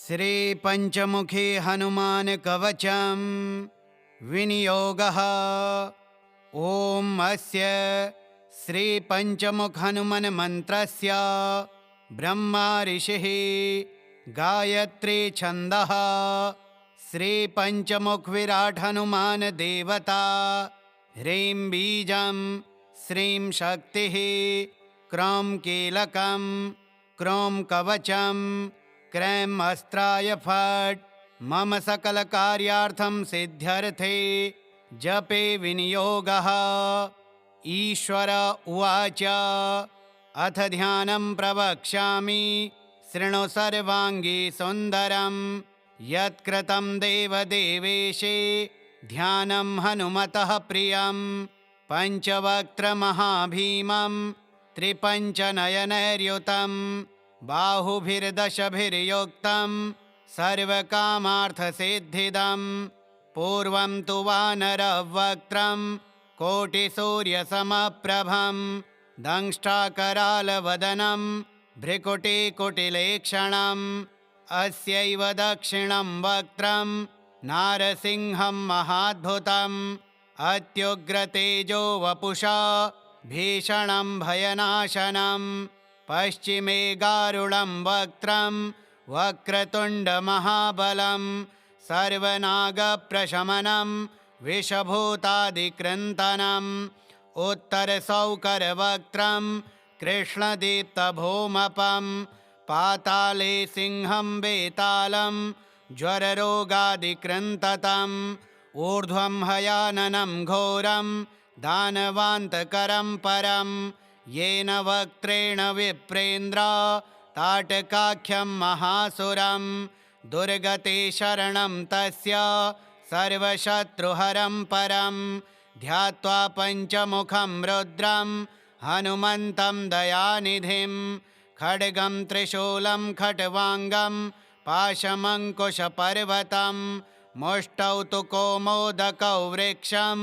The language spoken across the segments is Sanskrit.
श्री पंचमुखी हनुमान कवचम विनियोगः। ओम अस्य श्री पंचमुख हनुमन मंत्रस्य ब्रह्मा ऋषिः गायत्री छंदः। श्री पंचमुख विराट हनुमान देवता। ह्रीं बीजं श्रीं शक्तिः क्रौं कीलकं क्रौं कवचं क्रैं अस्त्राय फट्। मम सकल कार्यार्थं सिद्ध्यर्थे जपे विनियोगः। ईश्वर उवाच अथ ध्यानं प्रवक्ष्यामि शृणु सर्वाङ्गी सुन्दरं यत्कृतं देवदेवेशे ध्यानं हनुमतः प्रियं। पञ्चवक्त्रमहाभीमं त्रिपञ्चनयनैर्युतं बाहुभिर्दशभिर्युक्तं सर्वकामार्थसिद्धिदं। पूर्वं तु वानरवक्त्रं कोटिसूर्यसमप्रभं दंष्ट्राकरालवदनं भ्रिकुटिकुटिलेक्षणम्। अस्यैव दक्षिणं वक्त्रं नारसिंहं महाद्भुतम् अत्युग्रतेजो वपुषा भीषणं भयनाशनं। पश्चिमे गारुडं वक्त्रं वक्रतुण्डमहाबलं सर्वनागप्रशमनं विषभूतादिकृन्तनम्। उत्तरसौकरवक्त्रं कृष्णदीप्तभूमपं पाताले सिंहं वेतालं ज्वररोगादिकृन्ततम्। ऊर्ध्वं हयाननं घोरं दानवान्तकरं परं येन वक्त्रेण विप्रेन्द्र ताटकाख्यं महासुरं। दुर्गते शरणं तस्य सर्वशत्रुहरं परं ध्यात्वा पञ्चमुखं रुद्रं हनुमन्तं दयानिधिं। खड्गं त्रिशूलं खट्वाङ्गं पाशमङ्कुशपर्वतं मुष्टौ तु कौमोदकौ वृक्षं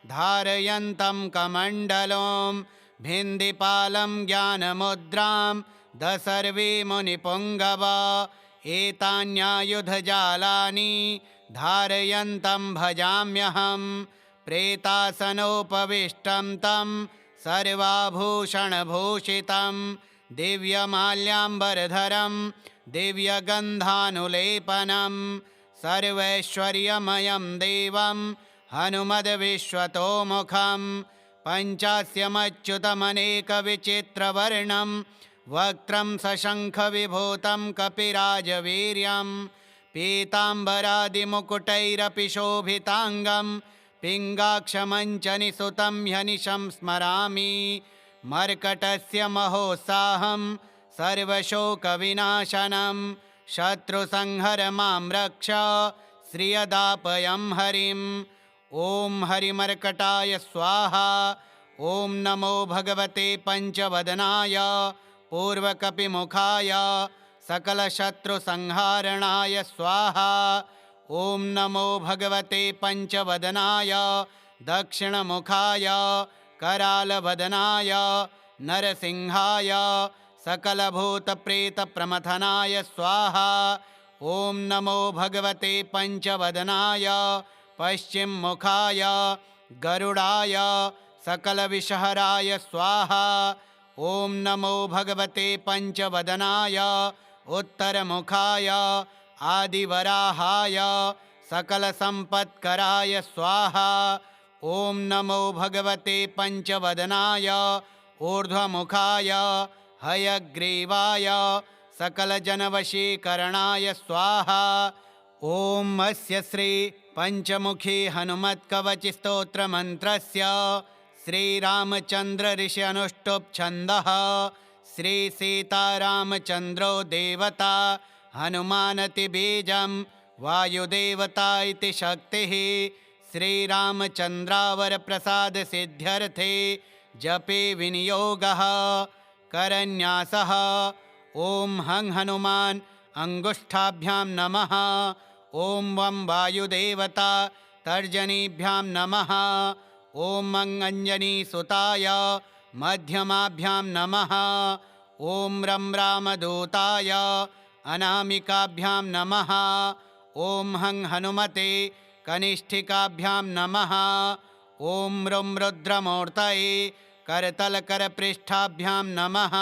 धारयन्तं कमण्डलों। भिन्दिपालं ज्ञानमुद्रां दशर्वी मुनिपुङ्गवा एतान्यायुधजालानि धारयन्तं भजाम्यहं। प्रेतासनोपविष्टं तं सर्वाभूषणभूषितं दिव्यमाल्याम्बरधरं दिव्यगन्धानुलेपनं सर्वैश्वर्यमयं देवं हनुमद्विश्वतोमुखं। पञ्चास्यमच्युतमनेकविचित्रवर्णं वक्त्रं सशङ्खविभूतं कपिराजवीर्यं। पीताम्बरादिमुकुटैरपि शोभिताङ्गं पिङ्गाक्षमञ्चनिसुतं ह्यनिशं स्मरामि। मर्कटस्य महोत्साहं सर्वशोकविनाशनं शत्रुसंहर मां रक्ष श्रियदापयं हरिम्। ॐ हरिमर्कटाय स्वाहा। ॐ नमो भगवते पञ्चवदनाय पूर्वकपिमुखाय सकलशत्रुसंहारणाय स्वाहा। ॐ नमो भगवते पञ्चवदनाय दक्षिणमुखाय करालवदनाय नरसिंहाय सकलभूतप्रेतप्रमथनाय स्वाहा। ॐ नमो भगवते पञ्चवदनाय पश्चिममुखाय गरुडाय सकलविषहराय स्वाहा। ॐ नमो भगवते पञ्चवदनाय उत्तरमुखाय आदिवराहाय सकलसम्पत्कराय स्वाहा। ॐ नमो भगवते पञ्चवदनाय ऊर्ध्वमुखाय हयग्रीवाय सकलजनवशीकरणाय स्वाहा। ॐ अस्य श्री पंचमुखी हनुमत्कवचस्तोत्रमन्त्रस्य श्रीरामचन्द्र ऋषि अनुष्टुप् छन्दः। श्री सीतारामचन्द्रो देवता हनुमानति बीजं वायुदेवता इति शक्तिः। श्रीरामचन्द्रावरप्रसाद सिद्ध्यर्थे जपे विनियोगः। करन्यासः ॐ हं हनुमान् अंगुष्ठाभ्यां नमः। ॐ वं वायुदेवता तर्जनीभ्यां नमः। ॐ मं अञ्जनीसुताय मध्यमाभ्यां नमः। ॐ रं रामदूताय अनामिकाभ्यां नमः। ॐ हं हनुमते कनिष्ठिकाभ्यां नमः। ॐ रुं रुद्रमूर्तये करतलकरपृष्ठाभ्यां नमः।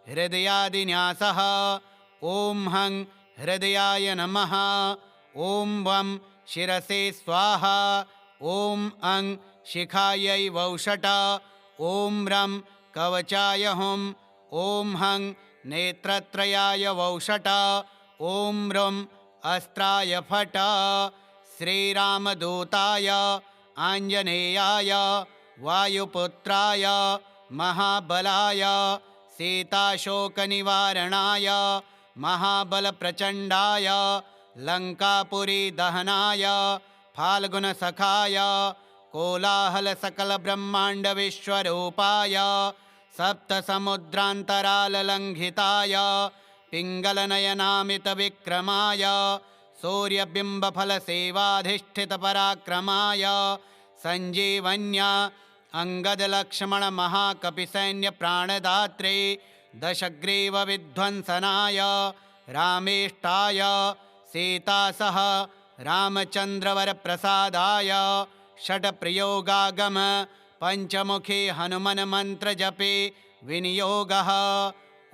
हृदयादिन्यासः। ॐ हं हृदयाय नमः। ॐ वं शिरसे स्वाहा। ॐ अं शिखायै वौषट। ॐ रं कवचाय हुं। ॐ हं नेत्रत्रयाय वौषट। ॐ रुं अस्त्राय फट। श्रीरामदूताय आञ्जनेयाय वायुपुत्राय महाबलाय सीताशोकनिवारणाय महाबलप्रचण्डाय लङ्कापुरीदहनाय फाल्गुनसखाय कोलाहलसकलब्रह्माण्डविश्वरूपाय सप्तसमुद्रान्तराललङ्घिताय पिङ्गलनयनामितविक्रमाय सूर्यबिम्बफलसेवाधिष्ठितपराक्रमाय सञ्जीवन्या अङ्गदलक्ष्मणमहाकपिसैन्यप्राणदात्रे दशग्रीवविध्वंसनाय रामेष्टाय सीतासह रामचन्द्रवरप्रसादाय षट्प्रयोगागम पञ्चमुखी हनुमन्मन्त्रजपे विनियोगः।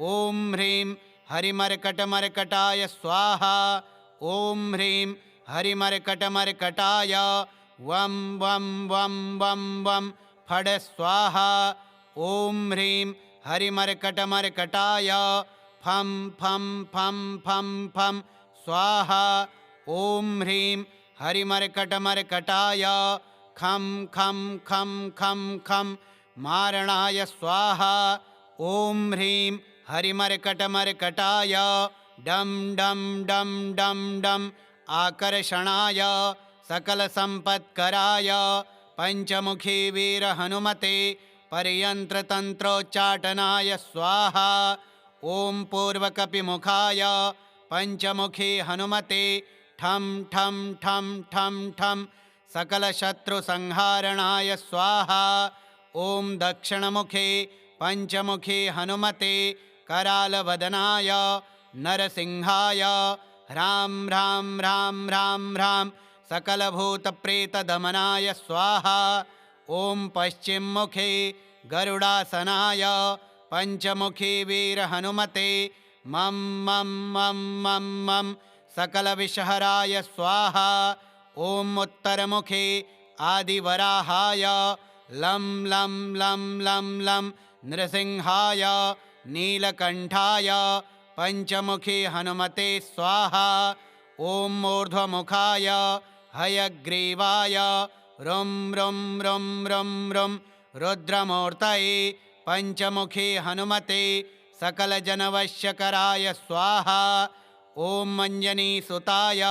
ॐ ह्रीं हरिमर्कटमर्कटाय स्वाहा। ॐ ह्रीं हरिमर्कटमर्कटाय वं वं वं वं वं फड स्वाहा। ॐ ह्रीं हरिमर्कटमर्कटाय फं फं फं फं फं स्वाहा। ॐ ह्रीं हरिमर्कटमर्कटाय खं खं खं खं खं मारणाय स्वाहा। ॐ ह्रीं हरिमर्कटमर्कटाय डं डं डं डं डं आकर्षणाय सकलसम्पत्कराय पञ्चमुखी वीरहनुमते पर्यन्त्रतन्त्रोच्चाटनाय स्वाहा। ॐ पूर्वकपिमुखाय पञ्चमुखी हनुमते ठं ठं ठं ठं ठं सकलशत्रुसंहारणाय स्वाहा। ॐ दक्षिणमुखे पञ्चमुखी हनुमते करालवदनाय नरसिंहाय ह्रां ह्रां ह्रां ह्रां ह्रां सकलभूतप्रेतदमनाय स्वाहा। ॐ पश्चिममुखे गरुडासनाय पञ्चमुखी वीरहनुमते मं मं मं मं मं सकलविषहराय स्वाहा। ॐ उत्तरमुखे आदिवराहाय लं लं लं लं लं नृसिंहाय नीलकण्ठाय पञ्चमुखी हनुमते स्वाहा। ॐ ऊर्ध्वमुखाय हयग्रीवाय रुं रुं रुं रुं रुं रुद्रमूर्तये पञ्चमुखी हनुमते सकलजनवश्यकराय स्वाहा। ॐ अञ्जनीसुताय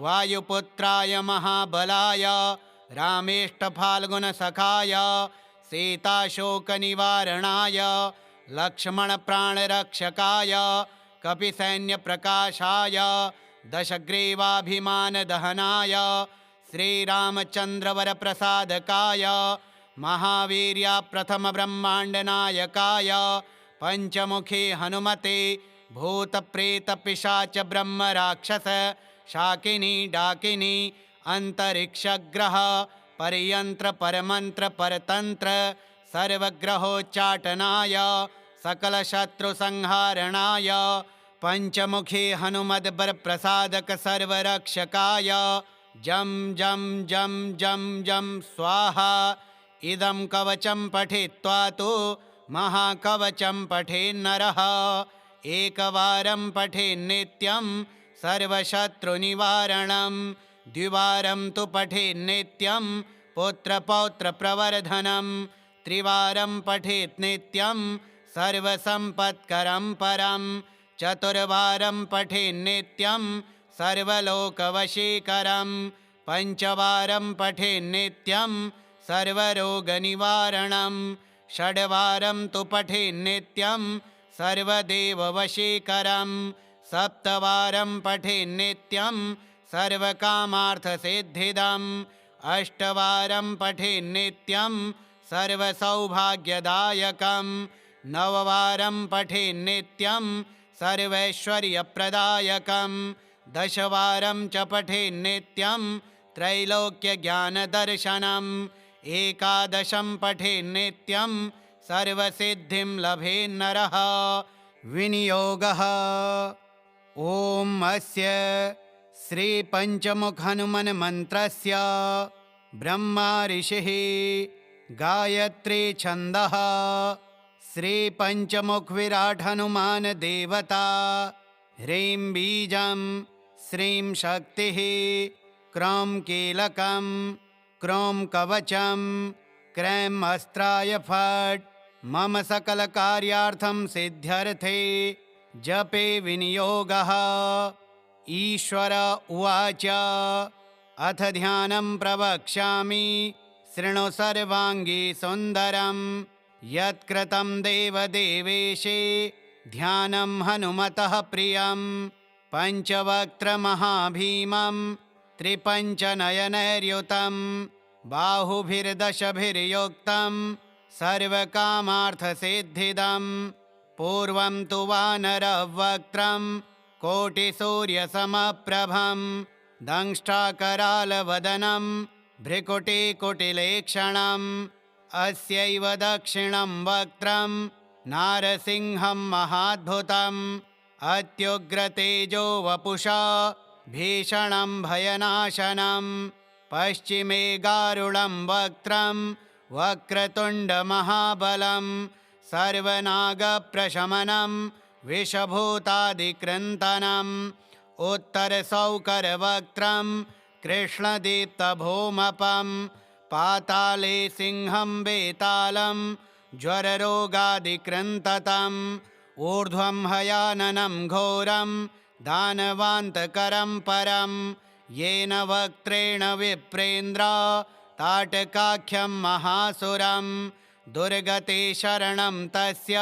वायुपुत्राय महाबलाय रामेष्टफाल्गुनसखाय सीताशोकनिवारणाय लक्ष्मणप्राणरक्षकाय कपिसैन्यप्रकाशाय दशग्रीवाभिमानदहनाय श्रीरामचन्द्रवरप्रसादकाय महावीर्याप्रथमब्रह्माण्डनायकाय पञ्चमुखी हनुमते भूतप्रेतपिशाच ब्रह्मराक्षस शाकिनी डाकिनी अन्तरिक्षग्रह पर्यन्त्र परमन्त्र परतन्त्र सर्वग्रहोच्चाटनाय सकलशत्रुसंहारणाय पञ्चमुखी हनुमद्वरप्रसादक सर्वरक्षकाय जं जं जं जं जं स्वाहा। इदं कवचं पठित्वा तु महाकवचं पठेन्नरः एकवारं पठेन्नित्यं सर्वशत्रुनिवारणं द्विवारं तु पठेन्नित्यं पुत्रपौत्रप्रवर्धनं त्रिवारं पठेत् नित्यं सर्वसम्पत्करं परं चतुर्वारं पठेन्नित्यं सर्वलोकवशीकरं पञ्चवारं पठेन्नित्यं सर्वरोगनिवारणं षड्वारं तु पठेन्नित्यं सर्वदेववशीकरं सप्तवारं पठेन्नित्यं सर्वकामार्थसिद्धिदम् अष्टवारं पठेन्नित्यं सर्वसौभाग्यदायकं नववारं पठेन्नित्यं सर्वैश्वर्यप्रदायकं 10वारं च पठेन्नित्यं त्रैलोक्यज्ञानदर्शनम् 11 पठेन्नित्यं सर्वसिद्धिं लभेन्नरः विनियोगः। ॐ अस्य श्रीपञ्चमुखहनुमन्मन्त्रस्य ब्रह्मा ऋषिः गायत्री छन्दः श्रीपञ्चमुखविराट् हनुमान् देवता ह्रीं बीजं श्रीं शक्तिः क्रौं कीलकं क्रौं कवचं क्रैं अस्त्राय फट् मम सकलकार्यार्थं सिद्ध्यर्थे जपे विनियोगः। ईश्वर उवाच अथ ध्यानं प्रवक्ष्यामि शृणु सर्वाङ्गी सुन्दरं यत्कृतं देवदेवेशे ध्यानं हनुमतः प्रियं पञ्चवक्त्रमहाभीमं त्रिपञ्चनयनैर्युतं बाहुभिर्दशभिर्युक्तं सर्वकामार्थसिद्धिदं पूर्वं तु वानरवक्त्रं कोटिसूर्यसमप्रभं दंष्ट्राकरालवदनं भ्रिकुटिकुटिलेक्षणम् अस्यैव दक्षिणं वक्त्रं नारसिंहं महाद्भुतम् अत्युग्रतेजो वपुषा भीषणं भयनाशनं पश्चिमे गारुडं वक्त्रं वक्रतुण्डमहाबलं सर्वनागप्रशमनं विषभूतादिकृन्तनम् उत्तरसौकरवक्त्रं कृष्णदीप्तभूमपं पाताले सिंहं वेतालं ज्वररोगादिकृन्ततम् ऊर्ध्वं हयाननं घोरं दानवान्तकरं परं येन वक्त्रेण विप्रेन्द्र ताटकाख्यं महासुरं दुर्गते शरणं तस्य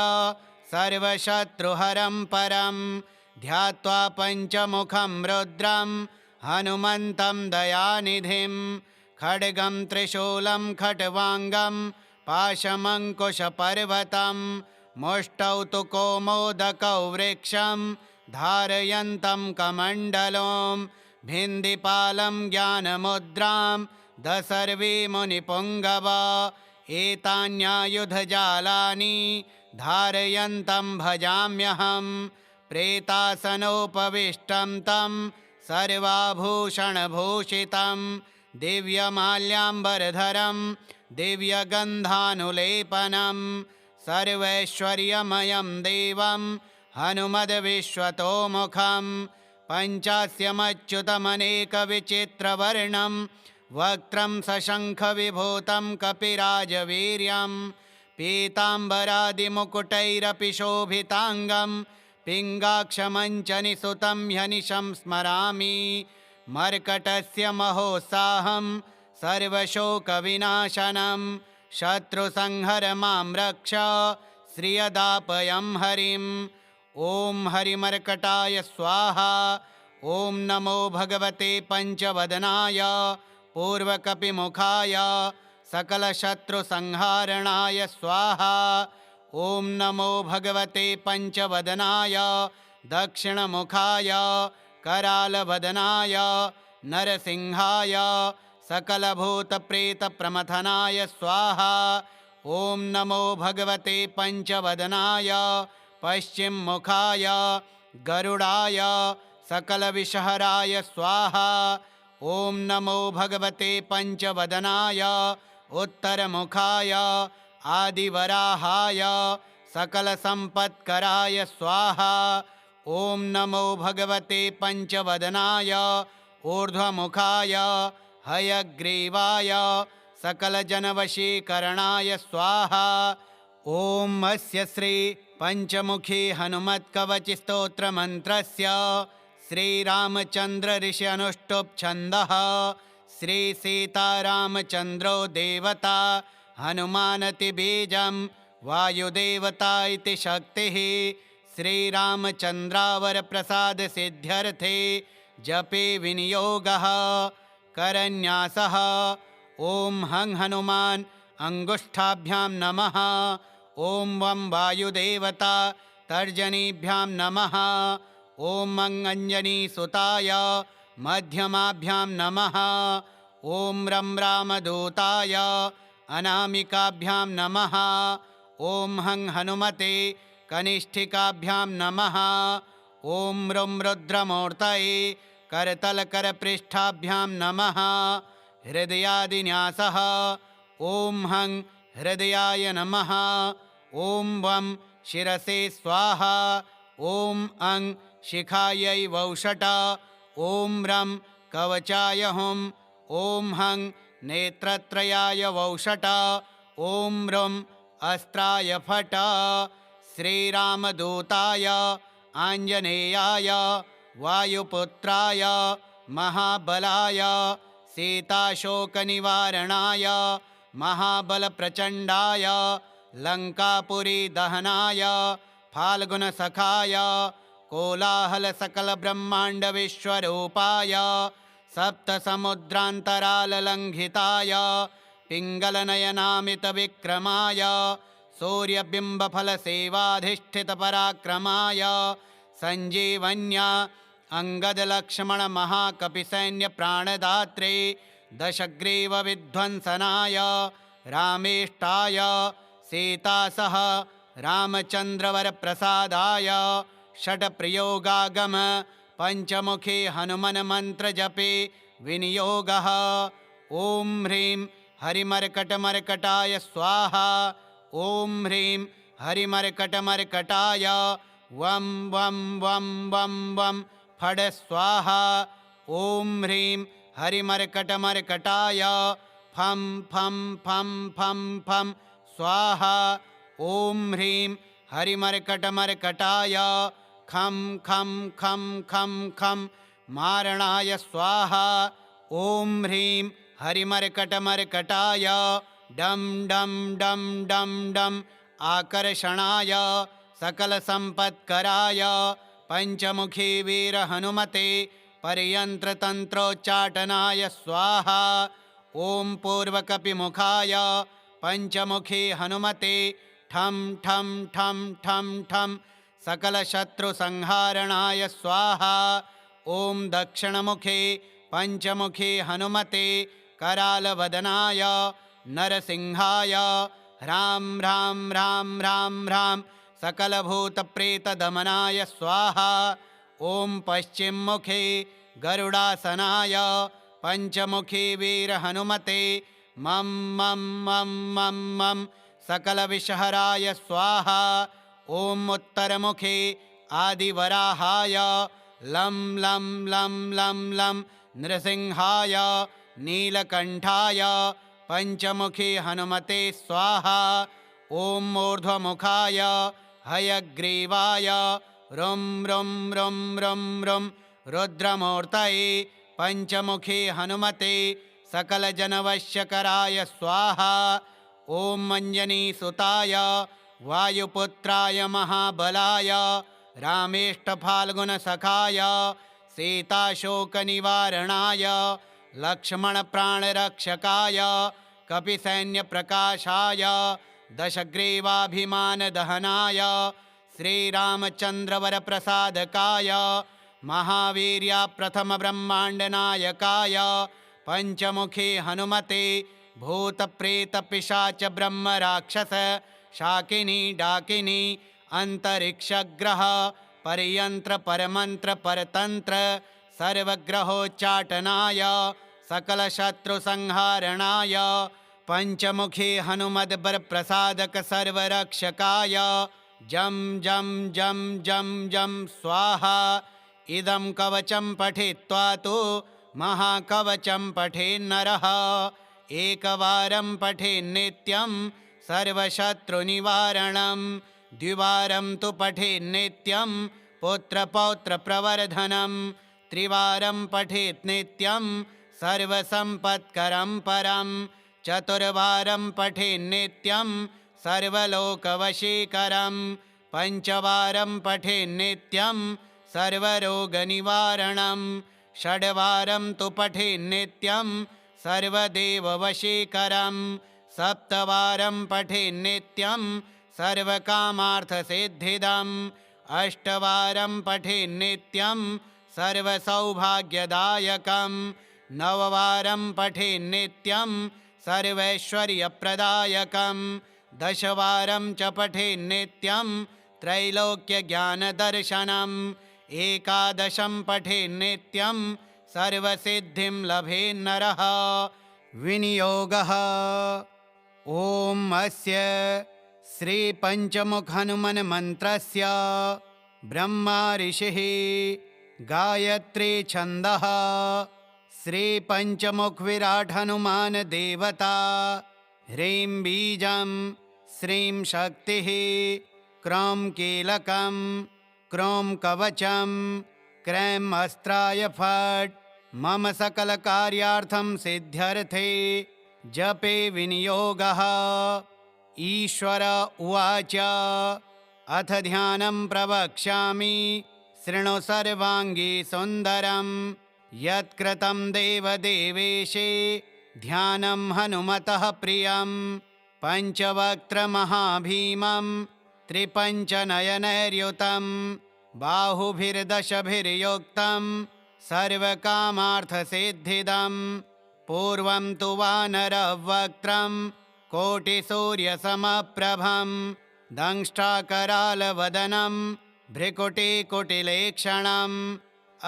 सर्वशत्रुहरं परं ध्यात्वा पञ्चमुखं रुद्रं हनुमन्तं दयानिधिं खड्गं त्रिशूलं खट्वाङ्गं पाशमङ्कुशपर्वतं मुष्टौ तु कौमोदकौ वृक्षं धारयन्तं कमण्डलों भिन्दिपालं ज्ञानमुद्रां दशर्वे मुनिपुङ्गवा एतान्यायुधजालानि धारयन्तं भजाम्यहं प्रेतासनोपविष्टं तं सर्वाभूषणभूषितं दिव्यमाल्याम्बरधरं दिव्यगन्धानुलेपनं सर्वैश्वर्यमयं देवं हनुमद्विश्वतोमुखं पञ्चास्यमच्युतमनेकविचित्रवर्णं वक्त्रं सशङ्खविभूतं कपिराजवीर्यं पीताम्बरादिमुकुटैरपि शोभिताङ्गं पिङ्गाक्षमञ्चनिसुतं ह्यनिशं स्मरामि मर्कटस्य महोत्साहं सर्वशोकविनाशनं शत्रुसंहर मां रक्ष श्रियदापयं हरिम् ॐ हरिमर्कटाय स्वाहा। ॐ नमो भगवते पञ्चवदनाय पूर्वकपिमुखाय सकलशत्रुसंहारणाय स्वाहा। ॐ नमो भगवते पञ्चवदनाय दक्षिणमुखाय करालवदनाय नरसिंहाय सकलभूतप्रेतप्रमथनाय स्वाहा। ॐ नमो भगवते पञ्चवदनाय पश्चिममुखाय गरुडाय सकलविषहराय स्वाहा। ॐ नमो भगवते पञ्चवदनाय उत्तरमुखाय आदिवराहाय सकलसम्पत्कराय स्वाहा। ॐ नमो भगवते पञ्चवदनाय ऊर्ध्वमुखाय हयग्रीवाय सकलजनवशीकरणाय स्वाहा। ॐ अस्य श्री पञ्चमुखी हनुमत्कवचस्तोत्रमन्त्रस्य श्रीरामचन्द्र ऋषि अनुष्टुप् छन्दः श्रीसीतारामचन्द्रो देवता हनुमानति बीजं वायुदेवता इति शक्तिः श्रीरामचन्द्रावरप्रसादसिद्ध्यर्थे जपे विनियोगः। करन्यासः ॐ हं हनुमान् अङ्गुष्ठाभ्यां नमः। ॐ वं वायुदेवता तर्जनीभ्यां नमः। ॐ अञ्जनीसुताय मध्यमाभ्यां नमः। ॐ रं रामदूताय अनामिकाभ्यां नमः। ॐ हं हनुमते कनिष्ठिकाभ्यां नमः। ॐ रुं रुद्रमूर्तये करतलकरपृष्ठाभ्यां नमः। हृदयादिन्यासः। ॐ हं हृदयाय नमः। ॐ वं शिरसे स्वाहा। ॐ अं शिखायै वौषट। ॐ रं कवचाय हुं। ॐ हं नेत्रत्रयाय वौषट। ॐ रुं अस्त्राय फट। श्रीरामदूताय आञ्जनेयाय वायुपुत्राय महाबलाय सीताशोकनिवारणाय महाबलप्रचण्डाय लङ्कापुरीदहनाय फाल्गुनसखाय कोलाहलसकलब्रह्माण्डविश्वरूपाय सप्तसमुद्रान्तराललङ्घिताय पिङ्गलनयनामितविक्रमाय सूर्यबिम्बफलसेवाधिष्ठितपराक्रमाय सञ्जीवन्या अङ्गदलक्ष्मणमहाकपिसैन्यप्राणदात्रे दशग्रीवविध्वंसनाय रामेष्टाय सीतासह रामचन्द्रवरप्रसादाय षट्प्रयोगागम पञ्चमुखी हनुमन्मन्त्रजपे विनियोगः। ॐ ह्रीं हरिमर्कटमर्कटाय स्वाहा। ॐ ह्रीं हरिमर्कटमर्कटाय वं वं वं वं वं फड स्वाहा। ॐ ह्रीं हरिमर्कटमर्कटाय फं फं फं फं फं स्वाहा। ॐ ह्रीं हरिमर्कटमर्कटाय खं खं खं खं खं मारणाय स्वाहा। ॐ ह्रीं हरिमर्कटमर्कटाय डं डं डं डं डं आकर्षणाय सकलसम्पत्कराय पञ्चमुखी वीरहनुमते पर्यन्त्रतन्त्रोच्चाटनाय स्वाहा। ॐ पूर्वकपिमुखाय पञ्चमुखी हनुमते ठं ठं ठं ठं ठं सकलशत्रुसंहारणाय स्वाहा। ॐ दक्षिणमुखे पञ्चमुखी हनुमते करालवदनाय नरसिंहाय ह्रां ह्रां ह्रां ह्रां ह्रां सकलभूतप्रेतदमनाय स्वाहा। ॐ पश्चिममुखे गरुडासनाय पञ्चमुखी वीरहनुमते मं मं मं मं मं सकलविषहराय स्वाहा। ॐ उत्तरमुखे आदिवराहाय लं लं लं लं लं नृसिंहाय नीलकण्ठाय पञ्चमुखी हनुमते स्वाहा। ॐ ऊर्ध्वमुखाय हयग्रीवाय रुं रुं रुं रुं रुं रुद्रमूर्तये पञ्चमुखी हनुमते सकलजनवश्यकराय स्वाहा। ॐ अञ्जनीसुताय वायुपुत्राय महाबलाय रामेष्टफाल्गुनसखाय सीताशोकनिवारणाय लक्ष्मणप्राणरक्षकाय कपिसैन्यप्रकाशाय दशग्रीवाभिमानदहनाय श्रीरामचन्द्रवरप्रसादकाय महावीर्याप्रथमब्रह्माण्डनायकाय पञ्चमुखी हनुमते भूतप्रेतपिशाचब्रह्मराक्षस शाकिनी डाकिनी अन्तरिक्षग्रह परयन्त्रपरमन्त्रपरतन्त्र सर्वग्रहोच्चाटनाय सकलशत्रुसंहारणाय पञ्चमुखी हनुमद्वरप्रसादक सर्वरक्षकाय जं जं जं जं जं स्वाहा। इदं कवचं पठित्वा तु महाकवचं पठेन्नरः एकवारं पठेन्नित्यं सर्वशत्रुनिवारणं द्विवारं तु पठेन्नित्यं पुत्रपौत्रप्रवर्धनं त्रिवारं पठेत् नित्यं सर्वसम्पत्करं परं चतुर्वारं पठेन्नित्यं सर्वलोकवशीकरं पञ्चवारं पठेन्नित्यं सर्वरोगनिवारणं षड्वारं तु पठेन्नित्यं सर्वदेववशीकरं सप्तवारं पठेन्नित्यं सर्वकामार्थसिद्धिदम् अष्टवारं पठेन्नित्यं सर्वसौभाग्यदायकं नववारं पठेन्नित्यं सर्वैश्वर्यप्रदायकं दशवारं च पठेन्नित्यं त्रैलोक्यज्ञानदर्शनम् एकादशं पठेन्नित्यं सर्वसिद्धिं लभेन्नरः। विनियोगः। ॐ अस्य श्रीपञ्चमुखहनुमन्मन्त्रस्य ब्रह्मा ऋषिः गायत्री छन्दः श्रीपञ्चमुखविराट् हनुमान् देवता ह्रीं बीजं श्रीं शक्तिः क्रौं कीलकं क्रौं कवचं क्रैं अस्त्राय फट् मम सकलकार्यार्थं सिद्ध्यर्थे जपे विनियोगः। ईश्वर उवाच अथ ध्यानं प्रवक्ष्यामि शृणु सर्वाङ्गी सुन्दरं यत्कृतं देवदेवेशे ध्यानं हनुमतः प्रियं पञ्चवक्त्रमहाभीमं त्रिपञ्चनयनैर्युतं बाहुभिर्दशभिर्युक्तं सर्वकामार्थसिद्धिदं पूर्वं तु वानरवक्त्रं कोटिसूर्यसमप्रभं दंष्ट्राकरालवदनं भ्रिकुटिकुटिलेक्षणम्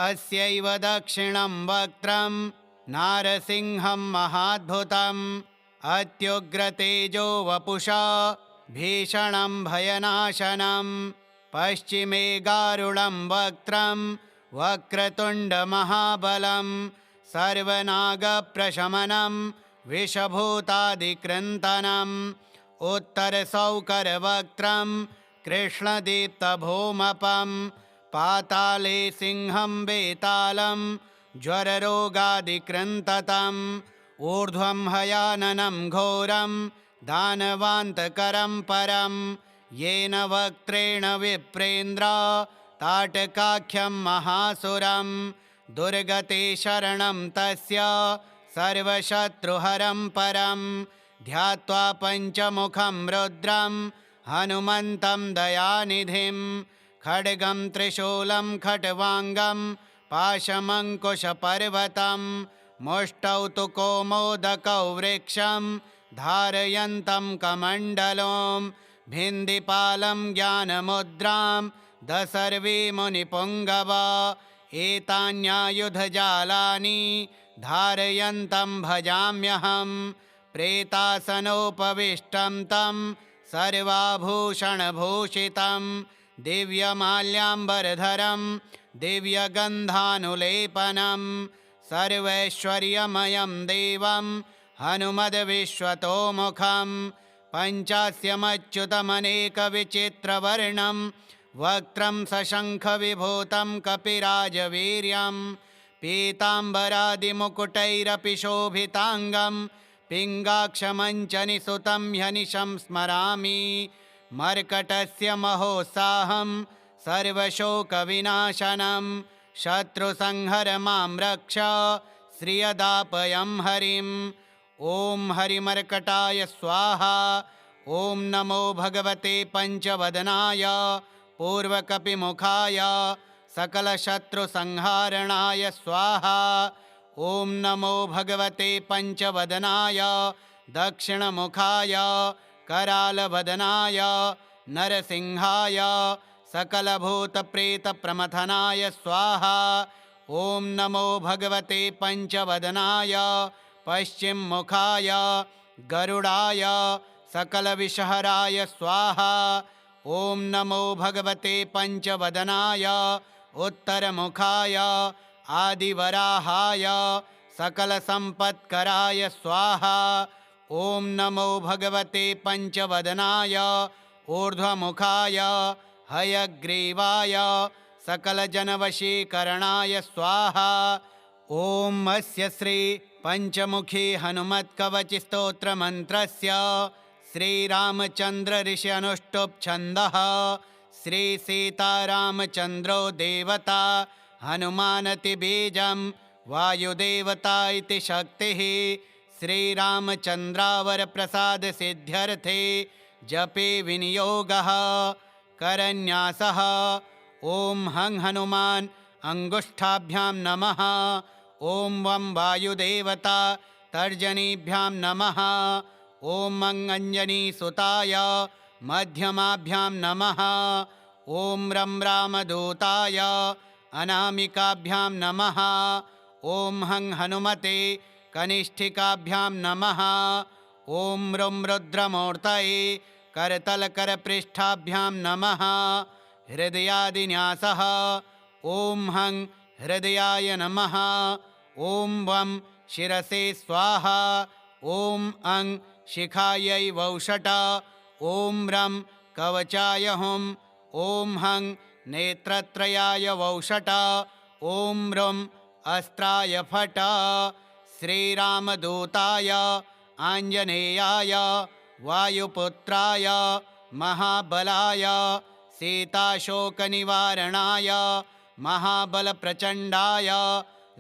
अस्यैव दक्षिणं वक्त्रं नारसिंहं महाद्भुतम् अत्युग्रतेजो वपुषा भीषणं भयनाशनं पश्चिमे गारुडं वक्त्रं वक्रतुण्डमहाबलं सर्वनागप्रशमनं विषभूतादिकृन्तनम् उत्तरसौकरवक्त्रं कृष्णदीप्तभूमपं पाताले सिंहं वेतालं ज्वररोगादिकृन्ततम् ऊर्ध्वं हयाननं घोरं दानवान्तकरं परं येन वक्त्रेण विप्रेन्द्र ताटकाख्यं महासुरं दुर्गते शरणं तस्य सर्वशत्रुहरं परं ध्यात्वा पञ्चमुखं रुद्रं हनुमन्तं दयानिधिं खड्गं त्रिशूलं खट्वाङ्गं पाशमङ्कुशपर्वतं मुष्टौ तु कौमोदकौ वृक्षं धारयन्तं कमण्डलों भिन्दिपालं ज्ञानमुद्रां दशर्वी मुनिपुङ्गवा एतान्यायुधजालानि धारयन्तं भजाम्यहं प्रेतासनोपविष्टं तं सर्वाभूषणभूषितं दिव्यमाल्याम्बरधरं दिव्यगन्धानुलेपनं सर्वैश्वर्यमयं देवं हनुमद्विश्वतोमुखं पञ्चास्यमच्युतमनेकविचित्रवर्णं वक्त्रं सशङ्खविभूतं कपिराजवीर्यं पीताम्बरादिमुकुटैरपि शोभिताङ्गं पिङ्गाक्षमञ्चनिसुतं ह्यनिशं स्मरामि मर्कटस्य महोत्साहं सर्वशोकविनाशनं शत्रुसंहर मां रक्ष श्रियदापयं हरिम्। ॐ हरिमर्कटाय स्वाहा। ॐ नमो भगवते पञ्चवदनाय पूर्वकपिमुखाय सकलशत्रुसंहारणाय स्वाहा। ॐ नमो भगवते पञ्चवदनाय दक्षिणमुखाय करालवदनाय नरसिंहाय सकलभूतप्रेतप्रमथनाय स्वाहा। ॐ नमो भगवते पञ्चवदनाय पश्चिममुखाय गरुडाय सकलविषहराय स्वाहा। ॐ नमो भगवते पञ्चवदनाय उत्तरमुखाय आदिवराहाय सकलसम्पत्कराय स्वाहा। ॐ नमो भगवते पञ्चवदनाय ऊर्ध्वमुखाय हयग्रीवाय सकलजनवशीकरणाय स्वाहा। ॐ अस्य श्री पञ्चमुखी हनुमत्कवचस्तोत्रमन्त्रस्य श्रीरामचन्द्र ऋषि अनुष्टुप् छन्दः श्रीसीतारामचन्द्रो देवता हनुमानति बीजं वायुदेवता इति शक्तिः श्रीरामचन्द्रावरप्रसादसिद्ध्यर्थे जपे विनियोगः करन्यासः। ॐ हं हनुमान् अङ्गुष्ठाभ्यां नमः। ॐ वं वायुदेवता तर्जनीभ्यां नमः। ॐ अञ्जनीसुताय मध्यमाभ्यां नमः। ॐ रं रामदूताय अनामिकाभ्यां नमः। ॐ हं हनुमते कनिष्ठिकाभ्यां नमः। ॐ रुं रुद्रमूर्तये करतलकरपृष्ठाभ्यां नमः। हृदयादिन्यासः। ॐ हं हृदयाय नमः। ॐ वं शिरसे स्वाहा। ॐ अं शिखायै वौषट। ॐ रं कवचाय हुं। ॐ हं नेत्रत्रयाय वौषट। ॐ रुं अस्त्राय फट। श्रीरामदूताय आञ्जनेयाय वायुपुत्राय महाबलाय सीताशोकनिवारणाय महाबलप्रचण्डाय